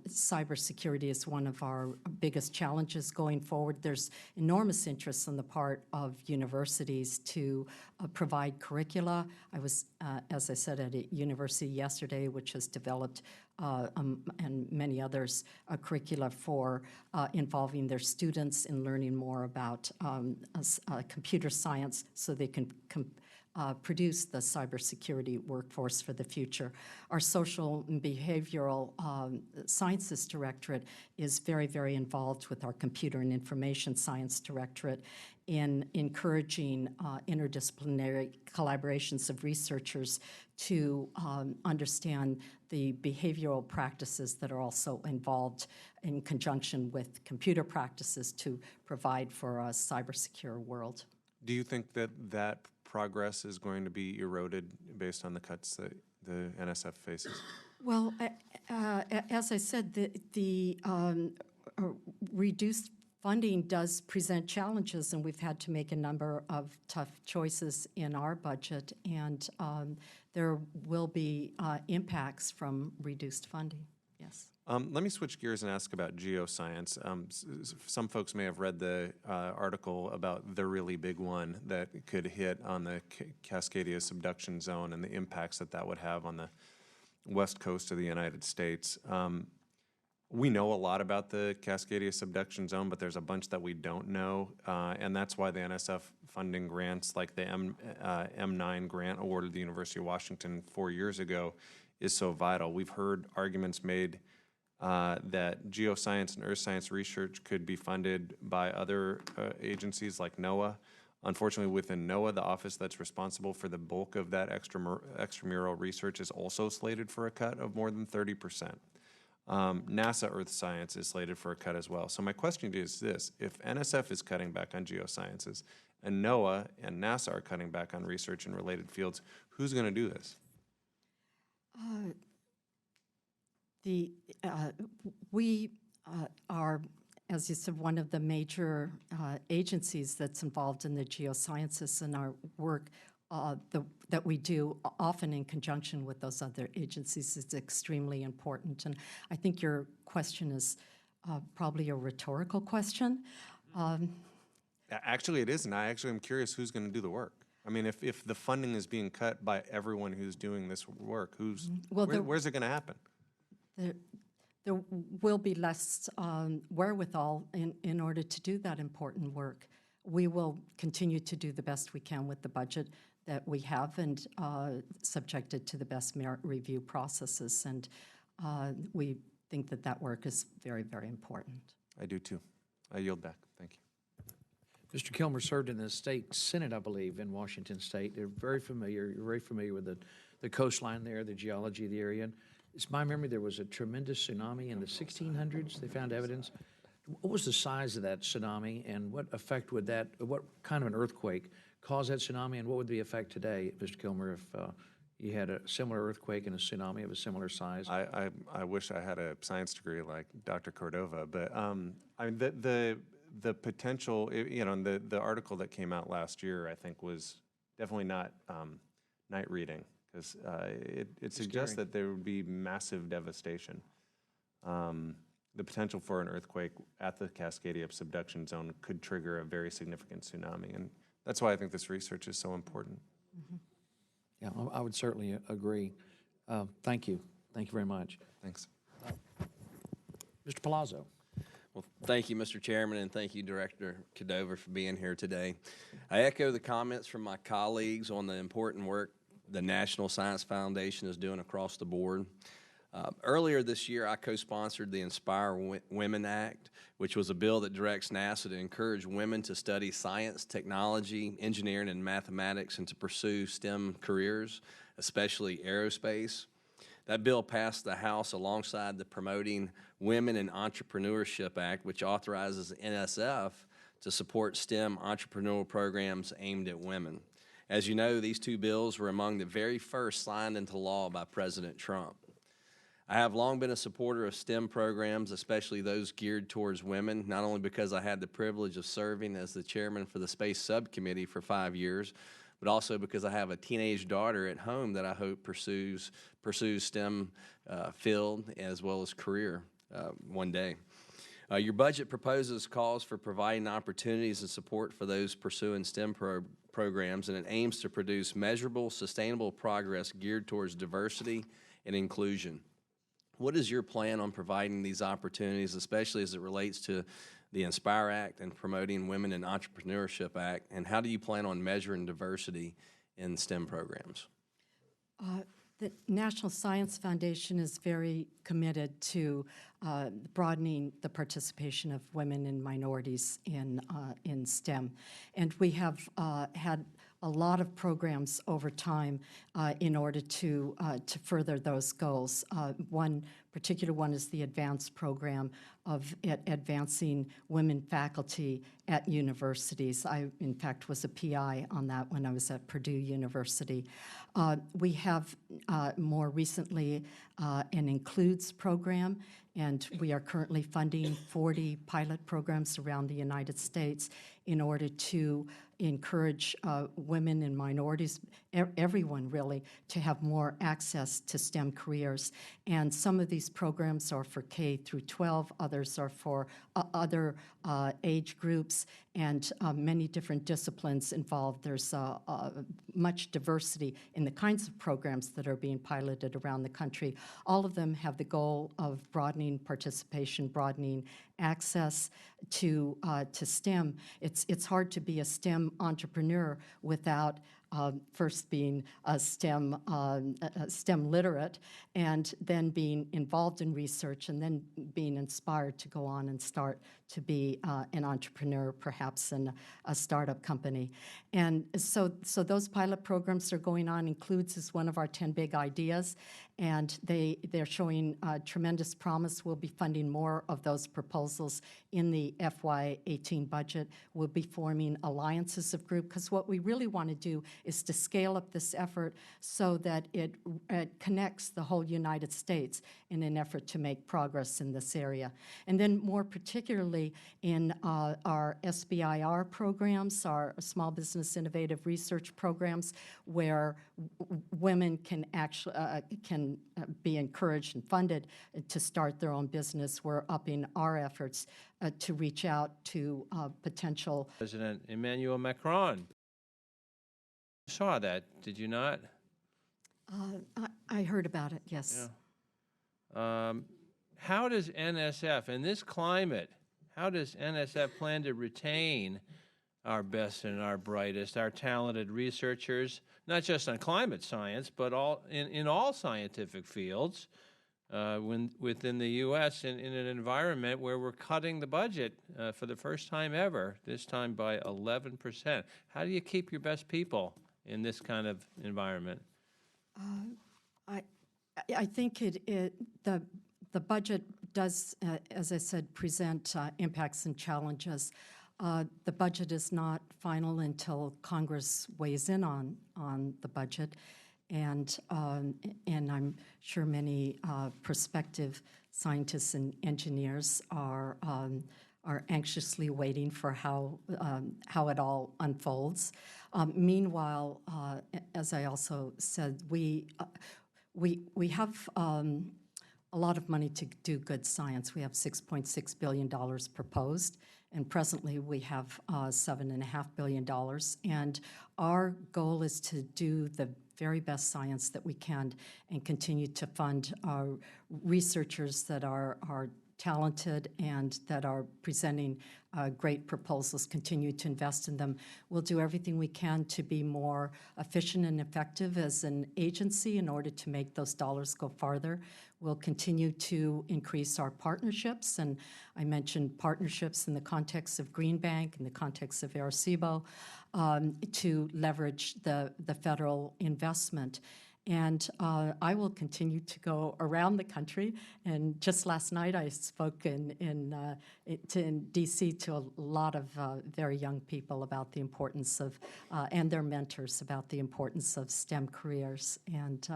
cybersecurity is one of our biggest challenges going forward. There's enormous interest on the part of universities to provide curricula. I was, as I said, at a university yesterday, which has developed, and many others, a curricula for involving their students in learning more about computer science so they can produce the cybersecurity workforce for the future. Our Social and Behavioral Sciences Directorate is very, very involved with our Computer and Information Science Directorate in encouraging interdisciplinary collaborations of researchers to understand the behavioral practices that are also involved in conjunction with computer practices to provide for a cybersecure world. Do you think that that progress is going to be eroded based on the cuts that the NSF faces? Well, as I said, the reduced funding does present challenges, and we've had to make a number of tough choices in our budget, and there will be impacts from reduced funding, yes. Let me switch gears and ask about geoscience. Some folks may have read the article about the really big one that could hit on the Cascadia subduction zone and the impacts that that would have on the west coast of the United States. We know a lot about the Cascadia subduction zone, but there's a bunch that we don't know, and that's why the NSF funding grants, like the M9 grant awarded the University of Washington 4 years ago, is so vital. We've heard arguments made that geoscience and earth science research could be funded by other agencies like NOAA. Unfortunately, within NOAA, the office that's responsible for the bulk of that extramural research is also slated for a cut of more than 30%. NASA Earth Science is slated for a cut as well. So my question to you is this: if NSF is cutting back on geosciences and NOAA and NASA are cutting back on research in related fields, who's going to do this? We are, as you said, one of the major agencies that's involved in the geosciences, and our work that we do often in conjunction with those other agencies is extremely important. And I think your question is probably a rhetorical question. Actually, it isn't. I actually am curious who's going to do the work. I mean, if the funding is being cut by everyone who's doing this work, where's it going to happen? There will be less wherewithal in order to do that important work. We will continue to do the best we can with the budget that we have and subjected to the best merit review processes. And we think that that work is very, very important. I do too. I yield back. Thank you. Mr. Kilmer served in the state Senate, I believe, in Washington State. They're very familiar. You're very familiar with the coastline there, the geology of the area. And it's my memory there was a tremendous tsunami in the 1600s. They found evidence. What was the size of that tsunami, and what effect would that, what kind of an earthquake cause that tsunami, and what would the effect today, Mr. Kilmer, you had a similar earthquake and a tsunami of a similar size. I wish I had a science degree like Dr. Cordova, but I mean the potential, the article that came out last year, I think, was definitely not night reading, because it suggests that there would be massive devastation. The potential for an earthquake at the Cascadia subduction zone could trigger a very significant tsunami, and that's why I think this research is so important. Yeah, I would certainly agree. Thank you. Thank you very much. Thanks. Mr. Palazzo. Well, thank you, Mr. Chairman, and thank you, Director Cordova, for being here today. I echo the comments from my colleagues on the important work the National Science Foundation is doing across the board. Earlier this year, I co-sponsored the Inspire Women Act, which was a bill that directs NASA to encourage women to study science, technology, engineering, and mathematics, and to pursue STEM careers, especially aerospace. That bill passed the House alongside the Promoting Women in Entrepreneurship Act, which authorizes NSF to support STEM entrepreneurial programs aimed at women. As you know, these two bills were among the very first signed into law by President Trump. I have long been a supporter of STEM programs, especially those geared towards women, not only because I had the privilege of serving as the chairman for the Space Subcommittee for 5 years, but also because I have a teenage daughter at home that I hope pursues STEM field as well as career one day. Your budget proposes calls for providing opportunities and support for those pursuing STEM programs, and it aims to produce measurable, sustainable progress geared towards diversity and inclusion. What is your plan on providing these opportunities, especially as it relates to the Inspire Act and Promoting Women in Entrepreneurship Act, and how do you plan on measuring diversity in STEM programs? The National Science Foundation is very committed to broadening the participation of women and minorities in STEM. And we have had a lot of programs over time in order to further those goals. One particular one is the advanced program of advancing women faculty at universities. I, in fact, was a PI on that when I was at Purdue University. We have more recently an Includes program, and we are currently funding 40 pilot programs around the United States in order to encourage women and minorities, everyone really, to have more access to STEM careers. And some of these programs are for K through 12, others are for other age groups, and many different disciplines involved. There's much diversity in the kinds of programs that are being piloted around the country. All of them have the goal of broadening participation, broadening access to STEM. It's hard to be a STEM entrepreneur without first being a STEM literate, and then being involved in research, and then being inspired to go on and start to be an entrepreneur, perhaps in a startup company. And so those pilot programs are going on. Includes is one of our 10 big ideas, and they're showing tremendous promise. We'll be funding more of those proposals in the FY18 budget. We'll be forming alliances of group, because what we really want to do is to scale up this effort so that it connects the whole United States in an effort to make progress in this area. And then more particularly in our SBIR programs, our Small Business Innovative Research programs, where women can actually be encouraged and funded to start their own business. We're upping our efforts to reach out to potential. President Emmanuel Macron. You saw that, did you not? I heard about it, yes. Yeah. How does NSF, in this climate, how does NSF plan to retain our best and our brightest, our talented researchers, not just on climate science, but in all scientific fields within the U.S. in an environment where we're cutting the budget for the first time ever, this time by 11%. How do you keep your best people in this kind of environment? I think the budget does, as I said, present impacts and challenges. The budget is not final until Congress weighs in on the budget. and I'm sure many prospective scientists and engineers are anxiously waiting for how it all unfolds. Meanwhile, as I also said, we have a lot of money to do good science. We have $6.6 billion proposed, and presently we have $7.5 billion. And our goal is to do the very best science that we can and continue to fund our researchers that are talented and that are presenting great proposals, continue to invest in them. We'll do everything we can to be more efficient and effective as an agency in order to make those dollars go farther. We'll continue to increase our partnerships, and I mentioned partnerships in the context of Green Bank, in the context of Arecibo, to leverage the federal investment. And I will continue to go around the country. And just last night, I spoke in D.C. to a lot of very young people about the importance of, and their mentors about the importance of STEM careers. And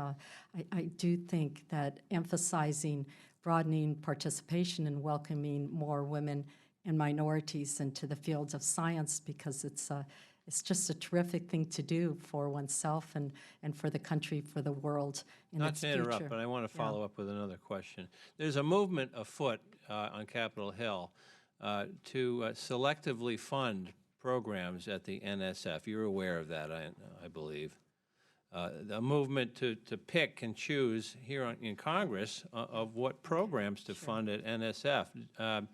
I do think that emphasizing broadening participation and welcoming more women and minorities into the fields of science, because it's just a terrific thing to do for oneself and for the country, for the world in Not its to future. interrupt, but I want to follow up with another question. There's a movement afoot on Capitol Hill to selectively fund programs at the NSF. You're aware of that, I believe. The movement to pick and choose here in Congress of what programs to fund at NSF.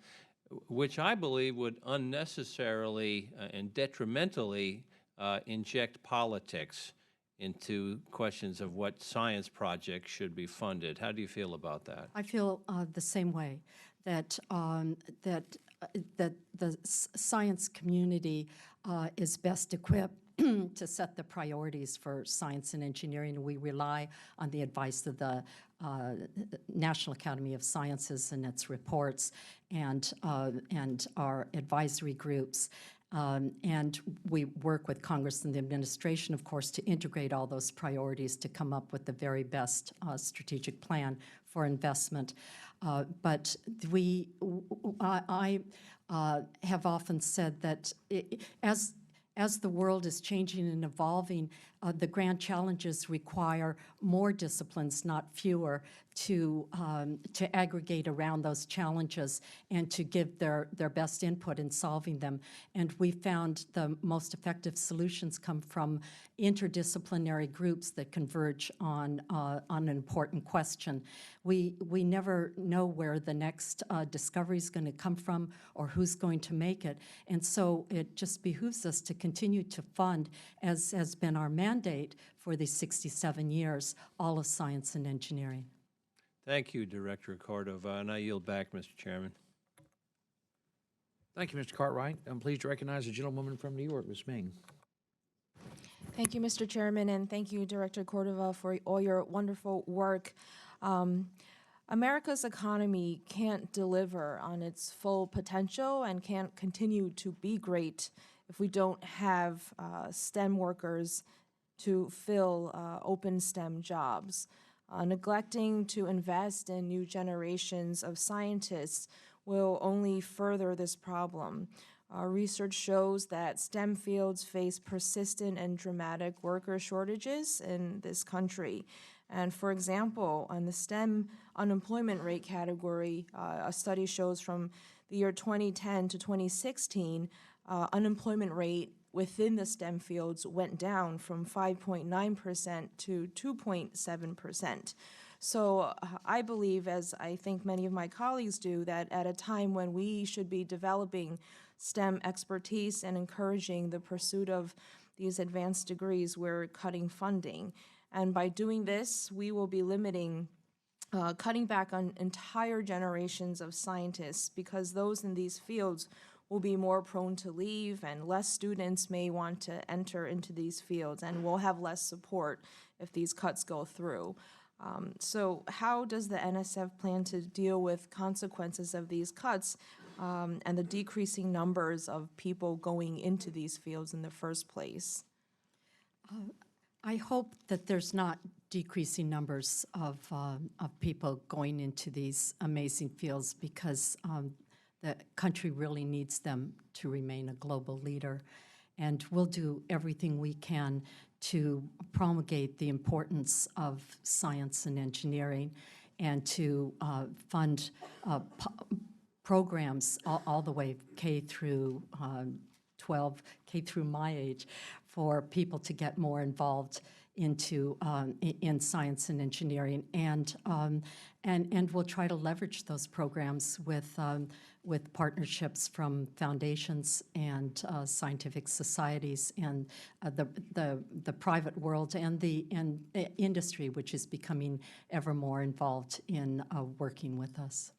Which I believe would unnecessarily and detrimentally inject politics into questions of what science projects should be funded. How do you feel about that? I feel the same way, that the science community is best equipped to set the priorities for science and engineering. We rely on the advice of the National Academy of Sciences and its reports and our advisory groups. And we work with Congress and the administration, of course, to integrate all those priorities to come up with the very best strategic plan for investment. But I have often said that as the world is changing and evolving, the grand challenges require more disciplines, not fewer, to aggregate around those challenges and to give their best input in solving them. And we found the most effective solutions come from interdisciplinary groups that converge on an important question. We never know where the next discovery is going to come from or who's going to make it. And so it just behooves us to continue to fund, as has been our mandate for these 67 years, all of science and engineering. Thank you, Director Cordova, and I yield back, Mr. Chairman. Thank you, Mr. Cartwright. I'm pleased to recognize the gentlewoman from New York, Ms. Ming. Thank you, Mr. Chairman, and thank you, Director Cordova, for all your wonderful work. America's economy can't deliver on its full potential and can't continue to be great if we don't have STEM workers to fill open STEM jobs. Neglecting to invest in new generations of scientists will only further this problem. Research shows that STEM fields face persistent and dramatic worker shortages in this country. And for example, on the STEM unemployment rate category, a study shows from the year 2010 to 2016, unemployment rate within the STEM fields went down from 5.9% to 2.7%. So I believe, as I think many of my colleagues do, that at a time when we should be developing STEM expertise and encouraging the pursuit of these advanced degrees, we're cutting funding. And by doing this, we will be cutting back on entire generations of scientists, because those in these fields will be more prone to leave, and less students may want to enter into these fields, and we'll have less support if these cuts go through. So how does the NSF plan to deal with consequences of these cuts and the decreasing numbers of people going into these fields in the first place? I hope that there's not decreasing numbers of people going into these amazing fields because the country really needs them to remain a global leader. And we'll do everything we can to promulgate the importance of science and engineering and to fund programs all the way K through 12, K through my age, for people to get more involved into in science and engineering, and we'll try to leverage those programs with partnerships from foundations and scientific societies and the private world and the industry, which is becoming ever more involved in working with us.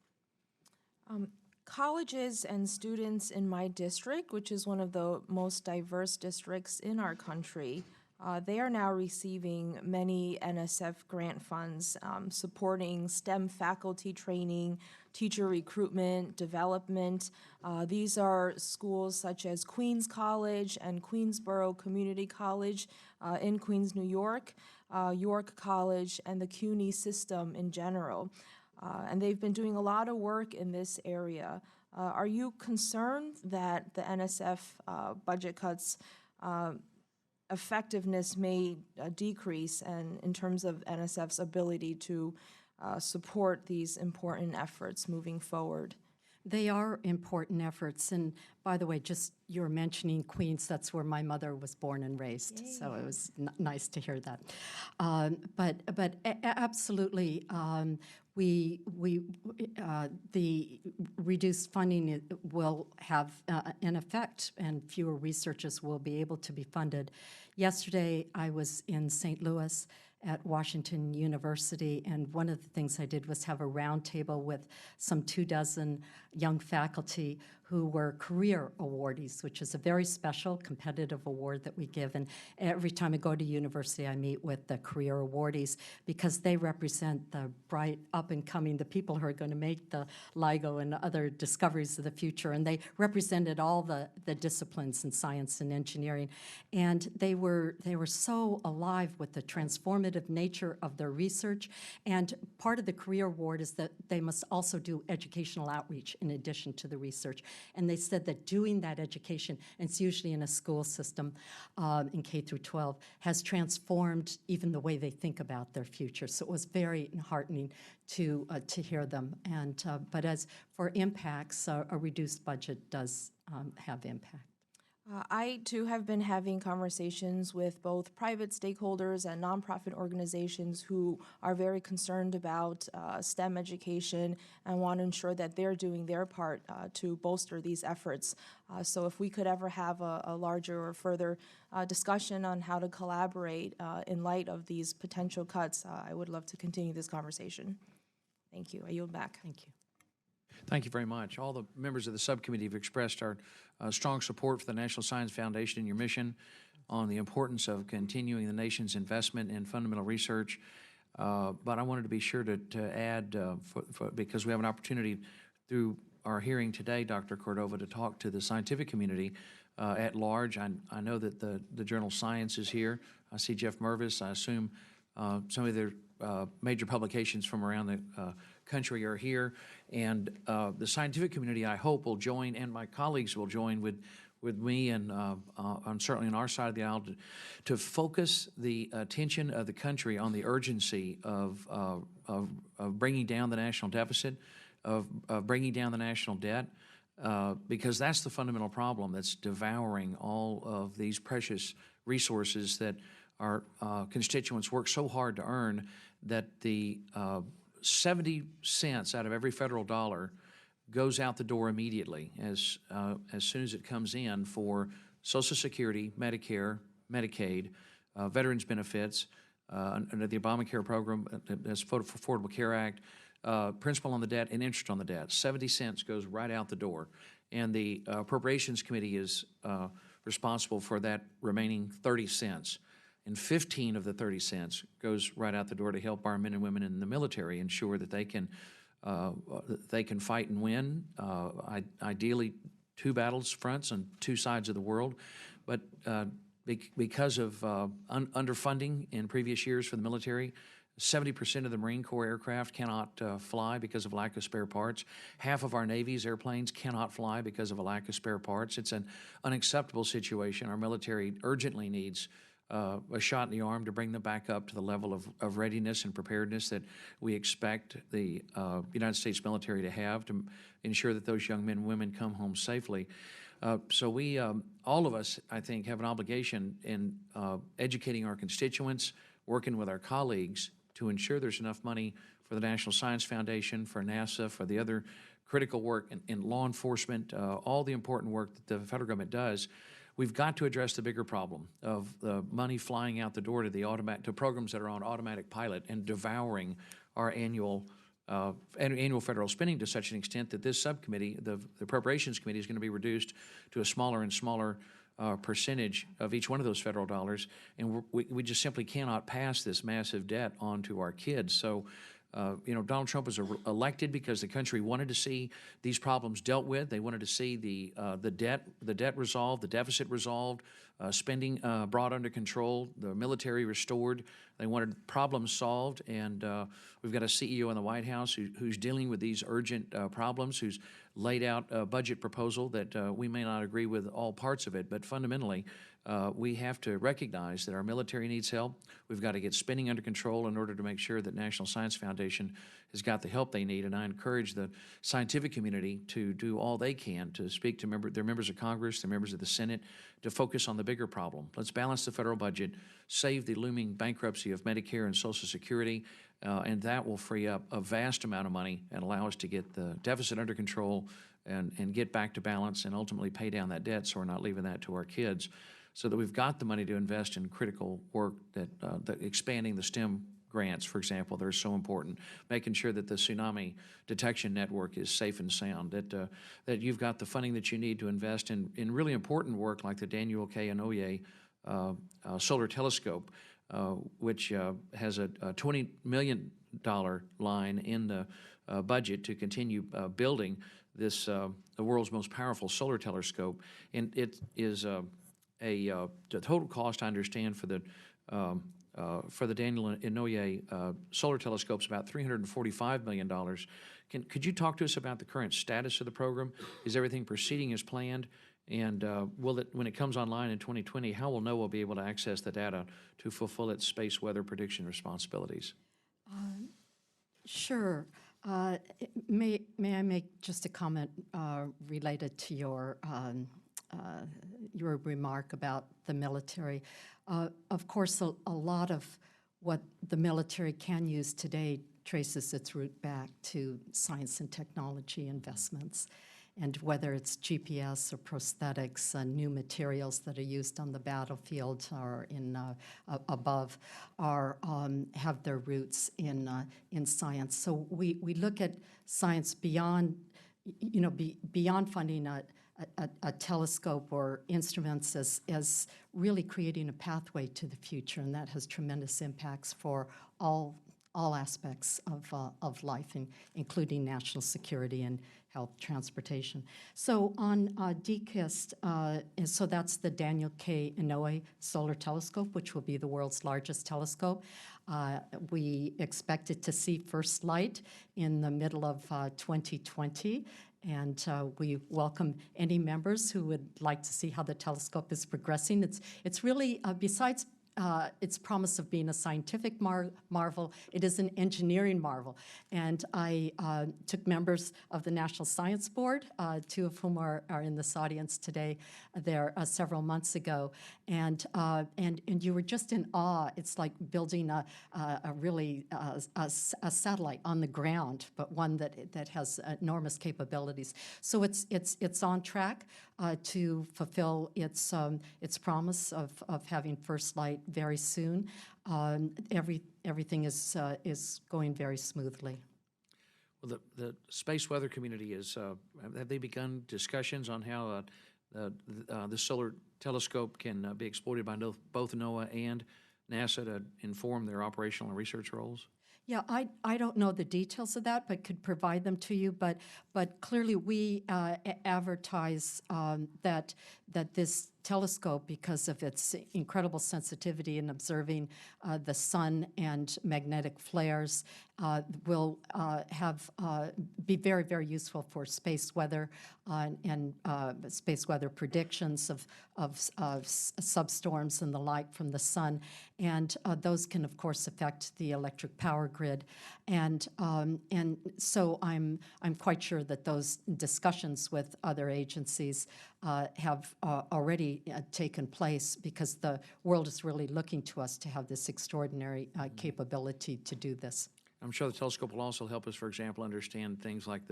Colleges and students in my district, which is one of the most diverse districts in our country, they are now receiving many NSF grant funds supporting STEM faculty training, teacher recruitment, development. These are schools such as Queens College and Queensborough Community College in Queens, New York, York College, and the CUNY system in general. And they've been doing a lot of work in this area. Are you concerned that the NSF budget cuts effectiveness may decrease and in terms of NSF's ability to support these important efforts moving forward? They are important efforts, and by the way, just you were mentioning Queens, that's where my mother was born and raised, so it was nice to hear that. But absolutely, the reduced funding will have an effect, and fewer researchers will be able to be funded. Yesterday, I was in St. Louis at Washington University, and one of the things I did was have a roundtable with some 24 young faculty who were career awardees, which is a very special competitive award that we give. And every time I go to university, I meet with the career awardees because they represent the bright up-and-coming, the people who are going to make the LIGO and other discoveries of the future. And they represented all the disciplines in science and engineering. And they were so alive with the transformative nature of their research. And part of the career award is that they must also do educational outreach in addition to the research. And they said that doing that education, and it's usually in a school system in K through 12, has transformed even the way they think about their future. So it was very heartening to hear them. And but as for impacts, a reduced budget does have impact. I, too, have been having conversations with both private stakeholders and nonprofit organizations who are very concerned about STEM education and want to ensure that they're doing their part to bolster these efforts. So if we could ever have a larger or further discussion on how to collaborate in light of these potential cuts, I would love to continue this conversation. Thank you. I yield back. Thank you. Thank you very much. All the members of the subcommittee have expressed our strong support for the National Science Foundation and your mission on the importance of continuing the nation's investment in fundamental research. But I wanted to be sure to add, because we have an opportunity through our hearing today, Dr. Cordova, to talk to the scientific community at large. I know that the journal Science is here. I see Jeff Mervis. I assume some of their major publications from around the country are here, and the scientific community, I hope, will join, and my colleagues will join with me and certainly on our side of the aisle to focus the attention of the country on the urgency of bringing down the national deficit, of bringing down the national debt, because that's the fundamental problem that's devouring all of these precious resources that our constituents work so hard to earn, that the 70 cents out of every federal dollar goes out the door immediately as soon as it comes in for Social Security, Medicare, Medicaid, veterans benefits, under the Obamacare program, as Affordable Care Act, principal on the debt and interest on the debt. 70 cents goes right out the door. And the Appropriations Committee is responsible for that remaining 30 cents. And 15 of the 30 cents goes right out the door to help our men and women in the military ensure that they can fight and win, ideally 2 battle fronts on 2 sides of the world. But because of underfunding in previous years for the military. 70% of the Marine Corps aircraft cannot fly because of lack of spare parts. Half of our Navy's airplanes cannot fly because of a lack of spare parts. It's an unacceptable situation. Our military urgently needs a shot in the arm to bring them back up to the level of readiness and preparedness that we expect the United States military to have to ensure that those young men and women come home safely. So we, all of us, I think, have an obligation in educating our constituents, working with our colleagues to ensure there's enough money for the National Science Foundation, for NASA, for the other critical work in law enforcement, all the important work that the federal government does. We've got to address the bigger problem of the money flying out the door to to programs that are on automatic pilot and devouring our annual federal spending to such an extent that this subcommittee, the Appropriations Committee, is going to be reduced to a smaller and smaller percentage of each one of those federal dollars, and we just simply cannot pass this massive debt on to our kids. So, Donald Trump was elected because the country wanted to see these problems dealt with. They wanted to see the debt resolved, the deficit resolved, spending brought under control, the military restored. They wanted problems solved, and we've got a CEO in the White House who's dealing with these urgent problems, who's laid out a budget proposal that we may not agree with all parts of it, but fundamentally, we have to recognize that our military needs help. We've got to get spending under control in order to make sure that National Science Foundation has got the help they need, and I encourage the scientific community to do all they can to speak to their members of Congress, their members of the Senate, to focus on the bigger problem. Let's balance the federal budget, save the looming bankruptcy of Medicare and Social Security, and that will free up a vast amount of money and allow us to get the deficit under control and get back to balance and ultimately pay down that debt so we're not leaving that to our kids, so that we've got the money to invest in critical work that expanding the STEM grants, for example, they're so important, making sure that the tsunami detection network is safe and sound, that you've got the funding that you need to invest in really important work like the Daniel K. Inouye solar telescope, which has a $20 million line in the budget to continue building this, the world's most powerful solar telescope. And it is the total cost, I understand, for the Daniel Inouye solar telescope is about $345 million. Could you talk to us about the current status of the program? Is everything proceeding as planned? And when it comes online in 2020, how will NOAA be able to access the data to fulfill its space weather prediction responsibilities? Sure. May I make just a comment related to your remark about the military? Of course, a lot of what the military can use today traces its root back to science and technology investments. And whether it's GPS or prosthetics, new materials that are used on the battlefield or above have their roots in science. So we look at science beyond, beyond funding a telescope or instruments as really creating a pathway to the future, and that has tremendous impacts for all aspects of life, including national security and health, transportation. So on DKIST, so that's the Daniel K. Inouye Solar Telescope, which will be the world's largest telescope. We expect it to see first light in the middle of 2020. And we welcome any members who would like to see how the telescope is progressing. It's really, besides its promise of being a scientific marvel, it is an engineering marvel. And I took members of the National Science Board, two of whom are in this audience today, there several months ago, and you were just in awe. It's like building a satellite on the ground, but one that has enormous capabilities. So it's on track to fulfill its promise of having first light very soon. Everything is going very smoothly. Well, the space weather community have they begun discussions on how the solar telescope can be exploited by both NOAA and NASA to inform their operational and research roles? Yeah, I don't know the details of that, but could provide them to you. But clearly, we advertise that this telescope, because of its incredible sensitivity in observing the sun and magnetic flares, will be very, very useful for space weather and space weather predictions of substorms and the like from the sun. And those can, of course, affect the electric power grid. And so I'm quite sure that those discussions with other agencies have already taken place, because the world is really looking to us to have this extraordinary capability to do this. I'm sure the telescope will also help us, for example, understand things like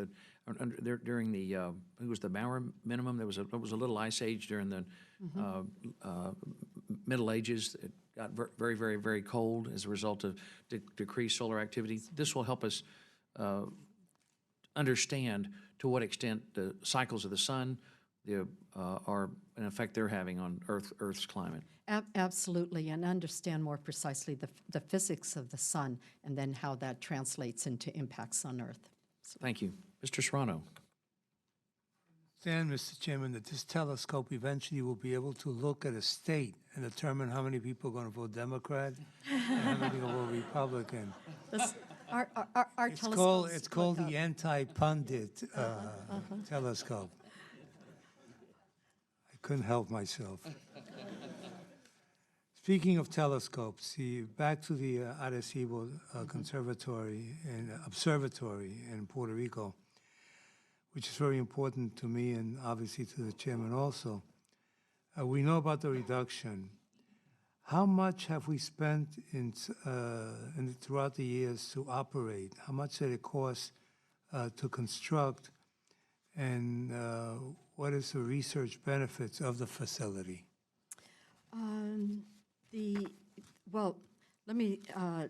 during the it was the Maurer minimum. There was a little ice age during the Middle Ages. It got very, very, very cold as a result of decreased solar activity. This will help us understand to what extent the cycles of the sun are an effect they're having on Earth's climate. Absolutely, and understand more precisely the physics of the sun, and then how that translates into impacts on Earth. Thank you. Mr. Serrano. Understand, Mr. Chairman, that this telescope eventually will be able to look at a state and determine how many people are going to vote Democrat and how many will vote Republican. Our telescopes It's called look the up. anti-pundit telescope. I couldn't help myself. Speaking of telescopes, back to the Arecibo Conservatory and Observatory in Puerto Rico, which is very important to me and obviously to the chairman also. We know about the reduction. How much have we spent throughout the years to operate? How much did it cost to construct? And what is the research benefits of the facility? Well, let me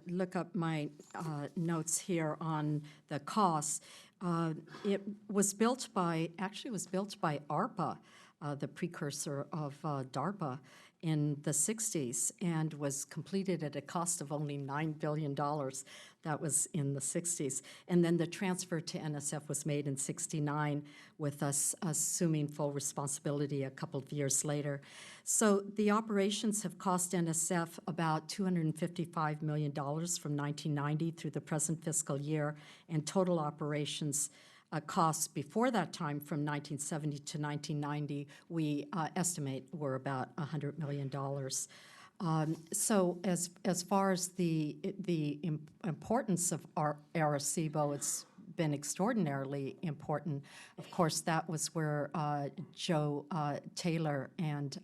look up my notes here on the costs. It was built by ARPA, the precursor of DARPA, in the 60s, and was completed at a cost of only $9 billion. That was in the 60s. And then the transfer to NSF was made in 69, with us assuming full responsibility a couple of years later. So the operations have cost NSF about $255 million from 1990 through the present fiscal year, and total operations costs before that time, from 1970 to 1990, we estimate were about $100 million. So as far as the importance of Arecibo, it's been extraordinarily important. Of course, that was where Joe Taylor and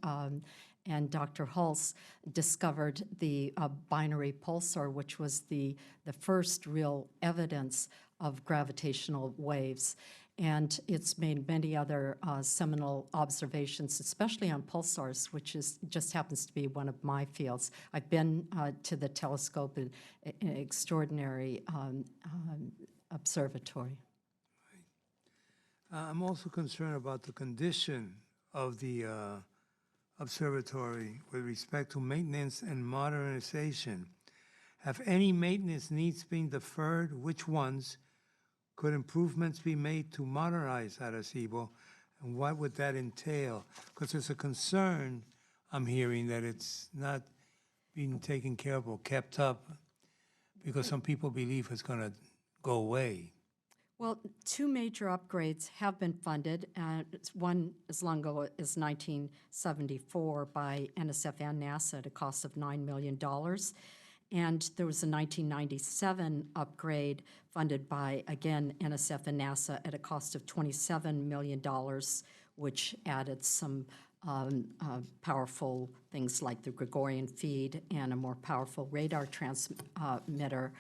Dr. Hulse discovered the binary pulsar, which was the first real evidence of gravitational waves. And it's made many other seminal observations, especially on pulsars, which just happens to be one of my fields. I've been to the telescope, an extraordinary observatory. I'm also concerned about the condition of the observatory with respect to maintenance and modernization. Have any maintenance needs been deferred? Which ones? Could improvements be made to modernize Arecibo, and what would that entail? Because there's a concern I'm hearing that it's not being taken care of or kept up, because some people believe it's going to go away. Well, two major upgrades have been funded. One as long ago as 1974 by NSF and NASA at a cost of $9 million. And there was a 1997 upgrade funded by, again, NSF and NASA at a cost of $27 million, which added some powerful things like the Gregorian feed and a more powerful radar transmitter.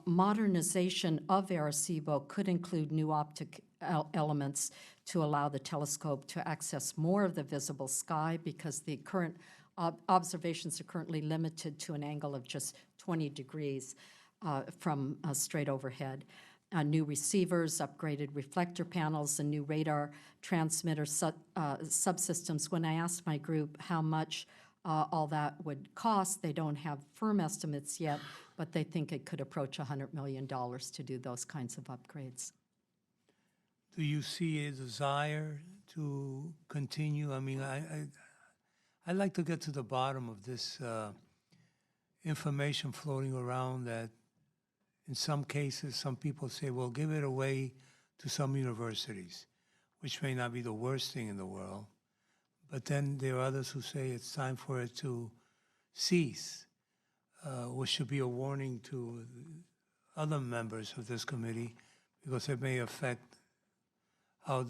Modernization of Arecibo could include new optic elements to allow the telescope to access more of the visible sky, because the current observations are currently limited to an angle of just 20 degrees from straight overhead. New receivers, upgraded reflector panels, and new radar transmitter subsystems. When I asked my group how much all that would cost, they don't have firm estimates yet, but they think it could approach $100 million to do those kinds of upgrades. Do you see a desire to continue? I mean, I'd like to get to the bottom of this information floating around that in some cases, some people say, well, give it away to some universities, which may not be the worst thing in the world. But then there are others who say it's time for it to cease, which should be a warning to other members of this committee, because it may affect how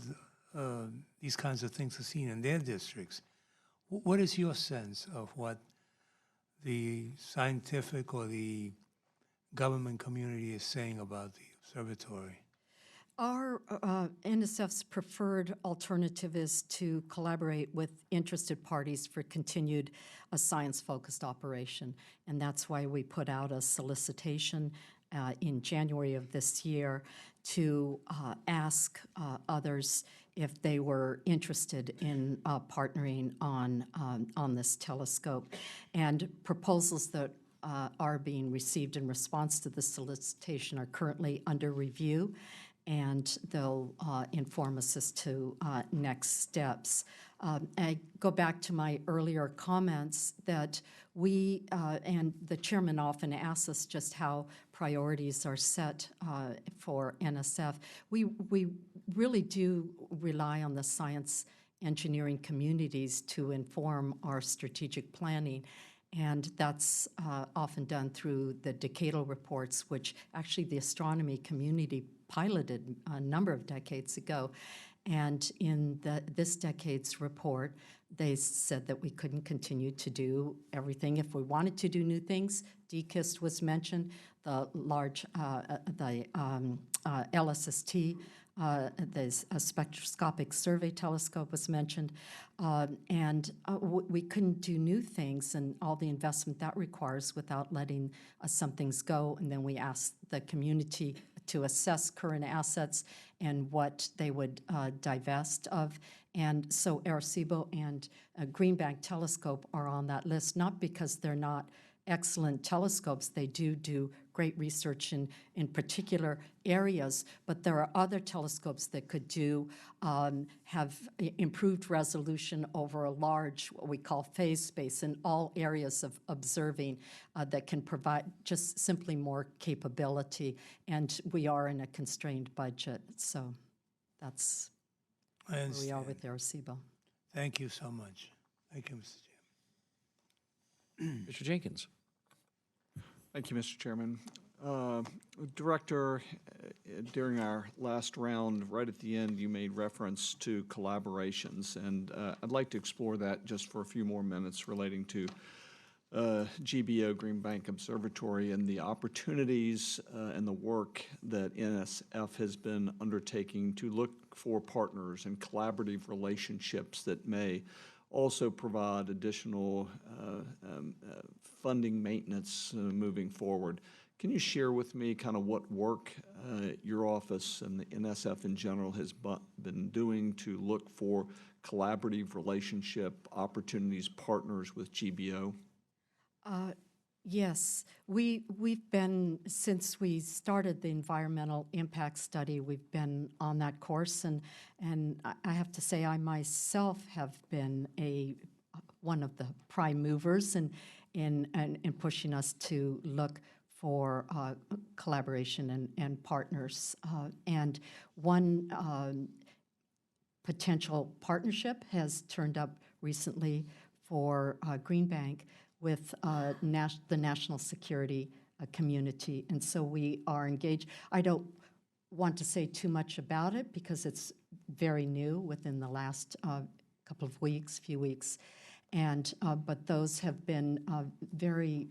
these kinds of things are seen in their districts. What is your sense of what the scientific or the government community is saying about the observatory? Our NSF's preferred alternative is to collaborate with interested parties for continued science-focused operation. And that's why we put out a solicitation in January of this year to ask others if they were interested in partnering on this telescope. And proposals that are being received in response to the solicitation are currently under review, and they'll inform us as to next steps. I go back to my earlier comments that we, and the chairman often asks us just how priorities are set for NSF. We really do rely on the science engineering communities to inform our strategic planning. And that's often done through the decadal reports, which actually the astronomy community piloted a number of decades ago. And in this decade's report, they said that we couldn't continue to do everything. If we wanted to do new things, DKIST was mentioned, the large, LSST, the spectroscopic survey telescope was mentioned, and we couldn't do new things and all the investment that requires without letting some things go. And then we asked the community to assess current assets and what they would divest of. And so Arecibo and Green Bank Telescope are on that list, not because they're not excellent telescopes. They do great research in particular areas, but there are other telescopes that could have improved resolution over a large, what we call phase space in all areas of observing that can provide just simply more capability. And we are in a constrained budget, so that's where we are with Arecibo. Thank you so much. Thank you, Mr. Chairman. Mr. Jenkins. Thank you, Mr. Chairman. Director, during our last round, right at the end, you made reference to collaborations, and I'd like to explore that just for a few more minutes relating to GBO, Green Bank Observatory, and the opportunities and the work that NSF has been undertaking to look for partners and collaborative relationships that may also provide additional funding maintenance moving forward. Can you share with me kind of what work your office and the NSF in general has been doing to look for collaborative relationship opportunities, partners with GBO? Yes, we've been, since we started the environmental impact study, we've been on that course, and I have to say I myself have been one of the prime movers in pushing us to look for collaboration and partners. And one potential partnership has turned up recently for Green Bank with the national security community. And so we are engaged. I don't want to say too much about it because it's very new within the last couple of few weeks. And but those have been very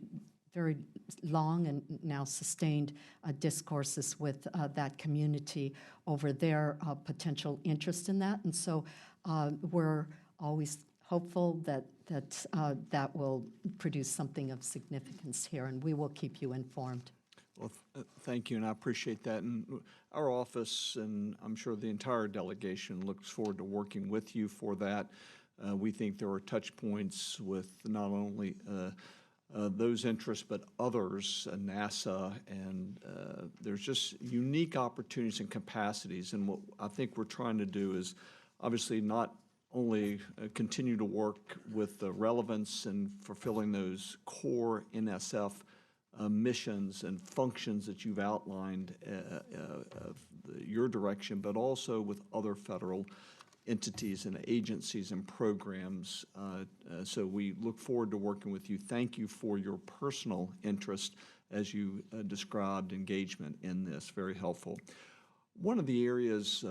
long and now sustained discourses with that community over their potential interest in that. And so we're always hopeful that that will produce something of significance here, and we will keep you informed. Well, thank you, and I appreciate that. And our office, and I'm sure the entire delegation, looks forward to working with you for that. We think there are touch points with not only those interests, but others, NASA, and there's just unique opportunities and capacities. And what I think we're trying to do is obviously not only continue to work with the relevance and fulfilling those core NSF missions and functions that you've outlined of your direction, but also with other federal entities and agencies and programs. So we look forward to working with you. Thank you for your personal interest as you described engagement in this. Very helpful. One of the areas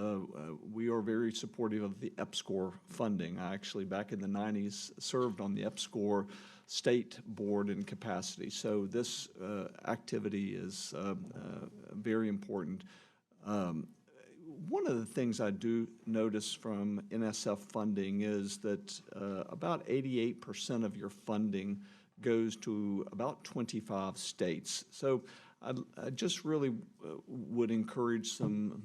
we are very supportive of the EPSCoR funding. I actually, back in the 90s, served on the EPSCoR state board in capacity. So this activity is very important. One of the things I do notice from NSF funding is that about 88% of your funding goes to about 25 states. So I just really would encourage some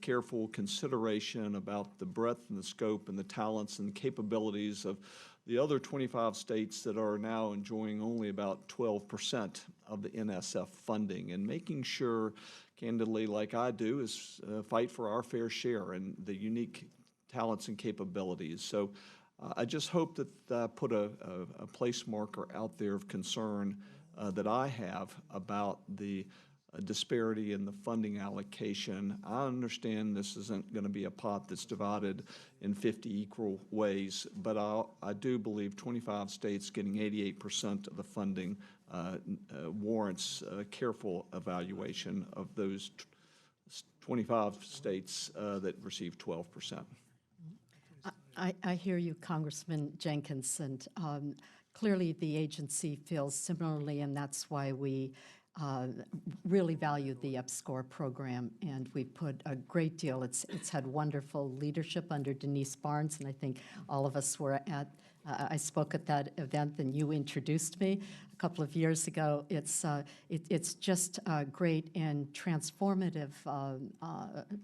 careful consideration about the breadth and the scope and the talents and capabilities of the other 25 states that are now enjoying only about 12% of the NSF funding, and making sure, candidly, like I do, is fight for our fair share and the unique talents and capabilities. So I just hope that I put a place marker out there of concern that I have about the disparity in the funding allocation. I understand this isn't going to be a pot that's divided in 50 equal ways, but I do believe 25 states getting 88% of the funding warrants careful evaluation of those 25 states that receive 12%. I hear you, Congressman Jenkins, and clearly the agency feels similarly, and that's why we really value the EPSCoR program, and we put a great deal. It's had wonderful leadership under Denise Barnes, and I think all of us were at. I spoke at that event, and you introduced me a couple of years ago. It's just a great and transformative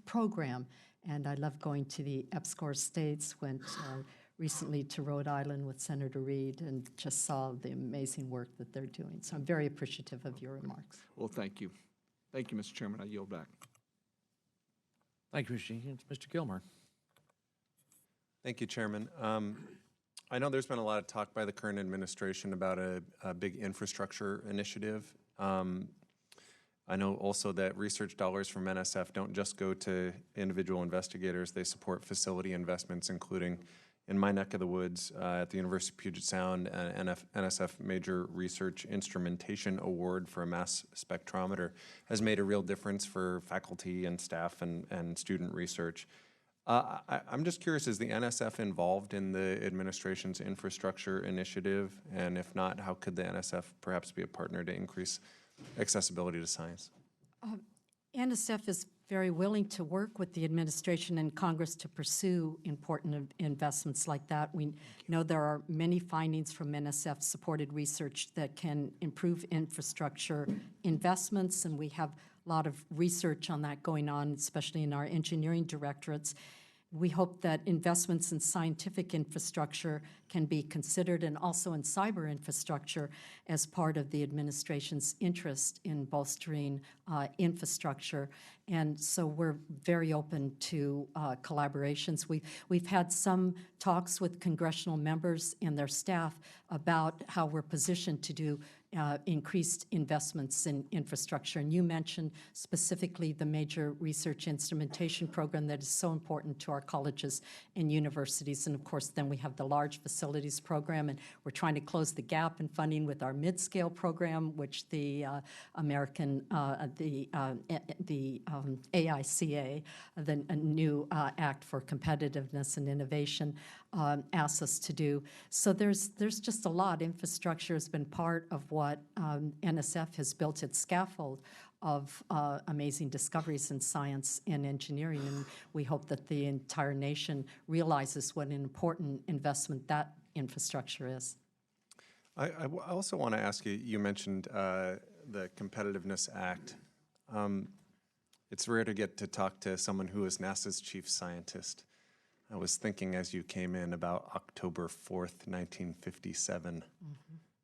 program, and I love going to the EPSCoR states. Went recently to Rhode Island with Senator Reid and just saw the amazing work that they're doing. So I'm very appreciative of your remarks. Well, thank you. Thank you, Mr. Chairman. I yield back. Thank you, Mr. Jenkins. Mr. Gilmer. Thank you, Chairman. I know there's been a lot of talk by the current administration about a big infrastructure initiative. I know also that research dollars from NSF don't just go to individual investigators. They support facility investments, including in my neck of the woods at the University of Puget Sound, an NSF Major Research Instrumentation Award for a mass spectrometer has made a real difference for faculty and staff and student research. I'm just curious, is the NSF involved in the administration's infrastructure initiative? And if not, how could the NSF perhaps be a partner to increase accessibility to science? NSF is very willing to work with the administration and Congress to pursue important investments like that. We know there are many findings from NSF-supported research that can improve infrastructure investments, and we have a lot of research on that going on, especially in our engineering directorates. We hope that investments in scientific infrastructure can be considered, and also in cyber infrastructure, as part of the administration's interest in bolstering infrastructure. And so we're very open to collaborations. We've had some talks with congressional members and their staff about how we're positioned to do increased investments in infrastructure. And you mentioned specifically the Major Research Instrumentation Program that is so important to our colleges and universities. And of course, then we have the Large Facilities Program, and we're trying to close the gap in funding with our mid-scale program, which the AICA, the new Act for Competitiveness and Innovation, asks us to do. So there's just a lot. Infrastructure has been part of what NSF has built its scaffold of amazing discoveries in science and engineering, and we hope that the entire nation realizes what an important investment that infrastructure is. I also want to ask you, you mentioned the Competitiveness Act. It's rare to get to talk to someone who is NASA's chief scientist. I was thinking as you came in about October 4th, 1957,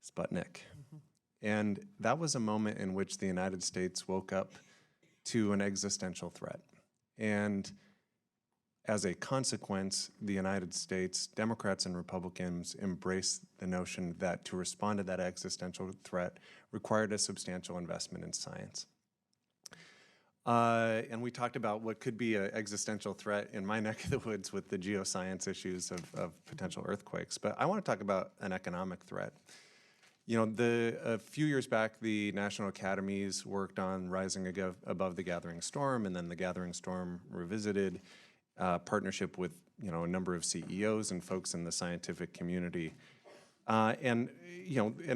Sputnik. And that was a moment in which the United States woke up to an existential threat. And as a consequence, the United States, Democrats and Republicans, embrace the notion that to respond to that existential threat required a substantial investment in science. And we talked about what could be an existential threat in my neck of the woods with the geoscience issues of potential earthquakes. But I want to talk about an economic threat. You know, a few years back, the National Academies worked on rising above the gathering storm, and then the gathering storm revisited partnership with, you know, a number of CEOs and folks in the scientific community. And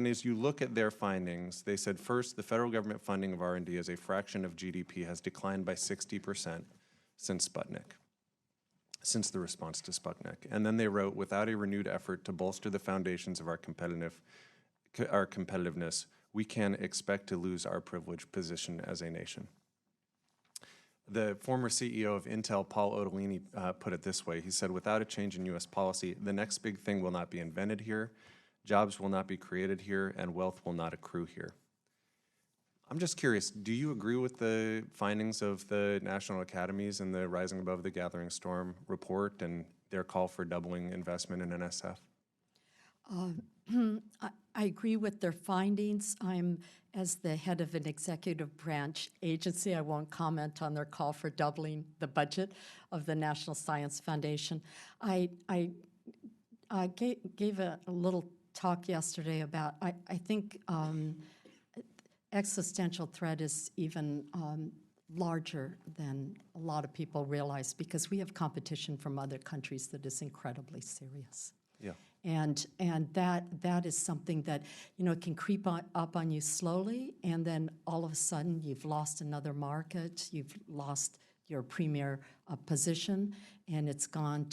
as you look at their findings, they said, first, the federal government funding of R&D as a fraction of GDP has declined by 60% since Sputnik, since the response to Sputnik. And then they wrote, without a renewed effort to bolster the foundations of our competitiveness, we can expect to lose our privileged position as a nation. The former CEO of Intel, Paul Otellini, put it this way. He said, without a change in U.S. policy, the next big thing will not be invented here, jobs will not be created here, and wealth will not accrue here. I'm just curious, do you agree with the findings of the National Academies and the Rising Above the Gathering Storm report and their call for doubling investment in NSF? I agree with their findings. As the head of an executive branch agency, I won't comment on their call for doubling the budget of the National Science Foundation. I gave a little talk yesterday about, I think existential threat is even larger than a lot of people realize, because we have competition from other countries that is incredibly serious. Yeah. And that is something that, you know, can creep up on you slowly, and then all of a sudden you've lost another market, you've lost your premier position, and it's gone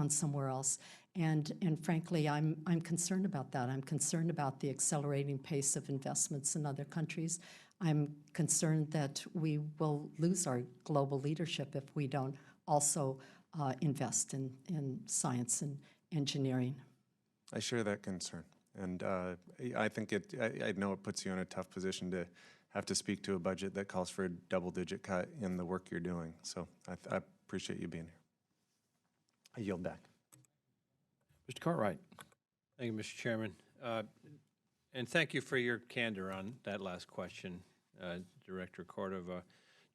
somewhere else. And frankly, I'm concerned about that. I'm concerned about the accelerating pace of investments in other countries. I'm concerned that we will lose our global leadership if we don't also invest in science and engineering. I share that concern. And I think I know it puts you in a tough position to have to speak to a budget that calls for a double-digit cut in the work you're doing. So I appreciate you being here. I yield back. Mr. Cartwright. Thank you, Mr. Chairman. And thank you for your candor on that last question, Director Cordova.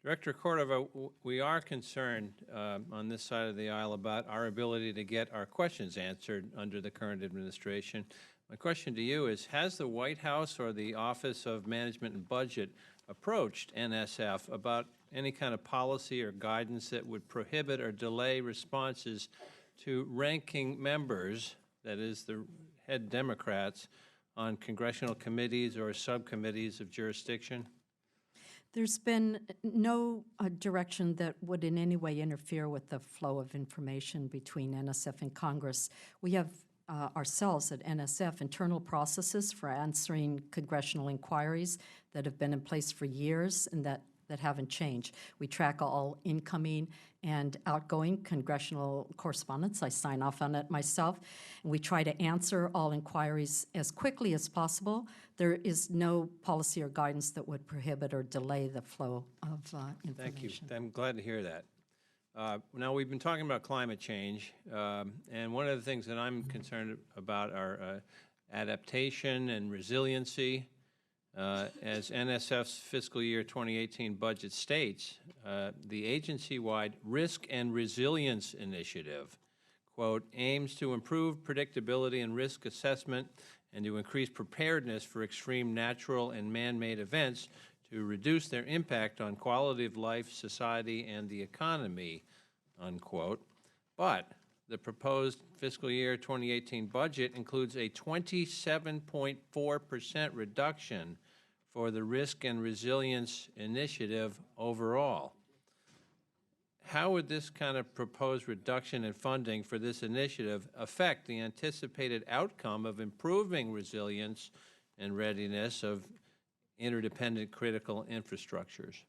Director Cordova, we are concerned on this side of the aisle about our ability to get our questions answered under the current administration. My question to you is, has the White House or the Office of Management and Budget approached NSF about any kind of policy or guidance that would prohibit or delay responses to ranking members, that is the head Democrats, on congressional committees or subcommittees of jurisdiction? There's been no direction that would in any way interfere with the flow of information between NSF and Congress. We have ourselves at NSF internal processes for answering congressional inquiries that have been in place for years and that haven't changed. We track all incoming and outgoing congressional correspondence. I sign off on it myself. And we try to answer all inquiries as quickly as possible. There is no policy or guidance that would prohibit or delay the flow of information. Thank you. I'm glad to hear that. Now, we've been talking about climate change, and one of the things that I'm concerned about are adaptation and resiliency. As NSF's fiscal year 2018 budget states, the agency-wide Risk and Resilience Initiative, quote, aims to improve predictability and risk assessment and to increase preparedness for extreme natural and man-made events to reduce their impact on quality of life, society, and the economy, unquote. But the proposed fiscal year 2018 budget includes a 27.4% reduction for the Risk and Resilience Initiative overall. How would this kind of proposed reduction in funding for this initiative affect the anticipated outcome of improving resilience and readiness of interdependent critical infrastructures?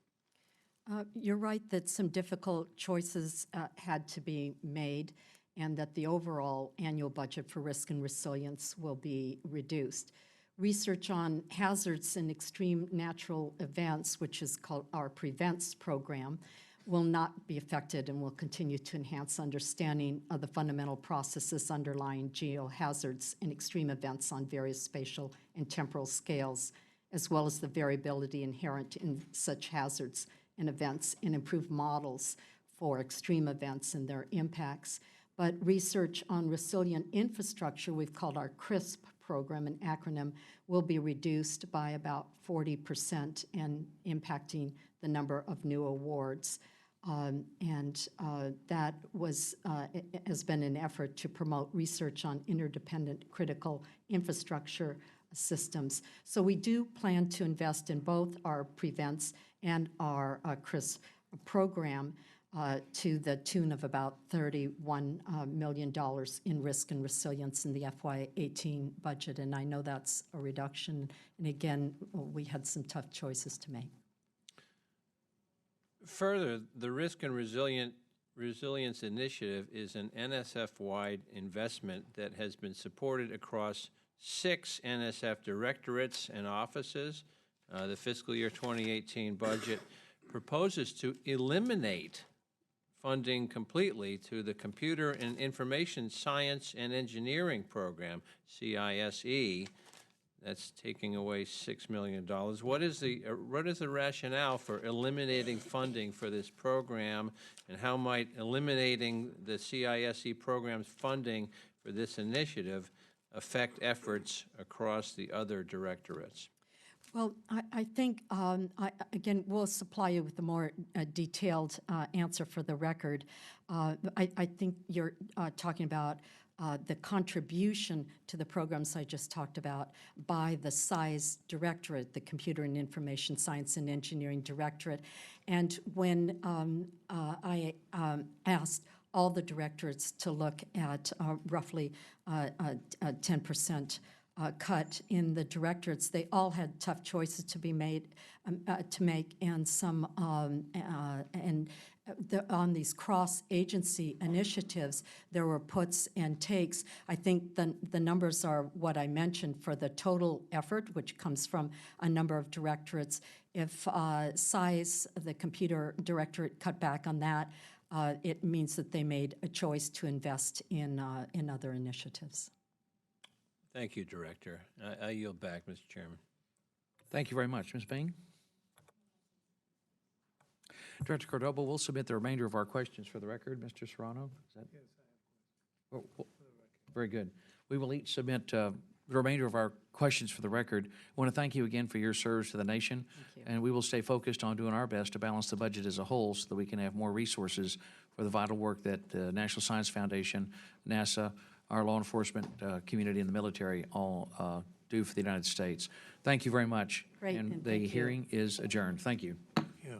You're right that some difficult choices had to be made, and that the overall annual budget for risk and resilience will be reduced. Research on hazards and extreme natural events, which is called our PREVENTS program, will not be affected and will continue to enhance understanding of the fundamental processes underlying geohazards and extreme events on various spatial and temporal scales, as well as the variability inherent in such hazards and events, and improve models for extreme events and their impacts. But research on resilient infrastructure, we've called our CRISP program, an acronym, will be reduced by about 40% and impacting the number of new awards. That has been an effort to promote research on interdependent critical infrastructure systems. So we do plan to invest in both our prevents and our CRISP program to the tune of about $31 million in risk and resilience in the FY18 budget. And I know that's a reduction. And again, we had some tough choices to make. Further, the Risk and Resilience Initiative is an NSF-wide investment that has been supported across 6 NSF directorates and offices. The fiscal year 2018 budget proposes to eliminate funding completely to the Computer and Information Science and Engineering Program, CISE. That's taking away $6 million. What is the rationale for eliminating funding for this program, and how might eliminating the CISE program's funding for this initiative affect efforts across the other directorates? Well, I think, again, we'll supply you with a more detailed answer for the record. I think you're talking about the contribution to the programs I just talked about by the SISE Directorate, the Computer and Information Science and Engineering Directorate. And when I asked all the directorates to look at roughly a 10% cut in the directorates, they all had tough choices to be made, to make, and some on these cross-agency initiatives, there were puts and takes. I think the numbers are what I mentioned for the total effort, which comes from a number of directorates. If SISE, the computer directorate, cut back on that, it means that they made a choice to invest in other initiatives. Thank you, Director. I yield back, Mr. Chairman. Thank you very much. Ms. Bain? Director Cordova, we'll submit the remainder of our questions for the record. Mr. Serrano? Is that? Yes, I have questions. Very good. We will each submit the remainder of our questions for the record. I want to thank you again for your service to the nation. Thank you. And we will stay focused on doing our best to balance the budget as a whole so that we can have more resources for the vital work that the National Science Foundation, NASA, our law enforcement community, and the military all do for the United States. Thank you very much. Great, and and the thank you. hearing is adjourned. Thank you. Yeah.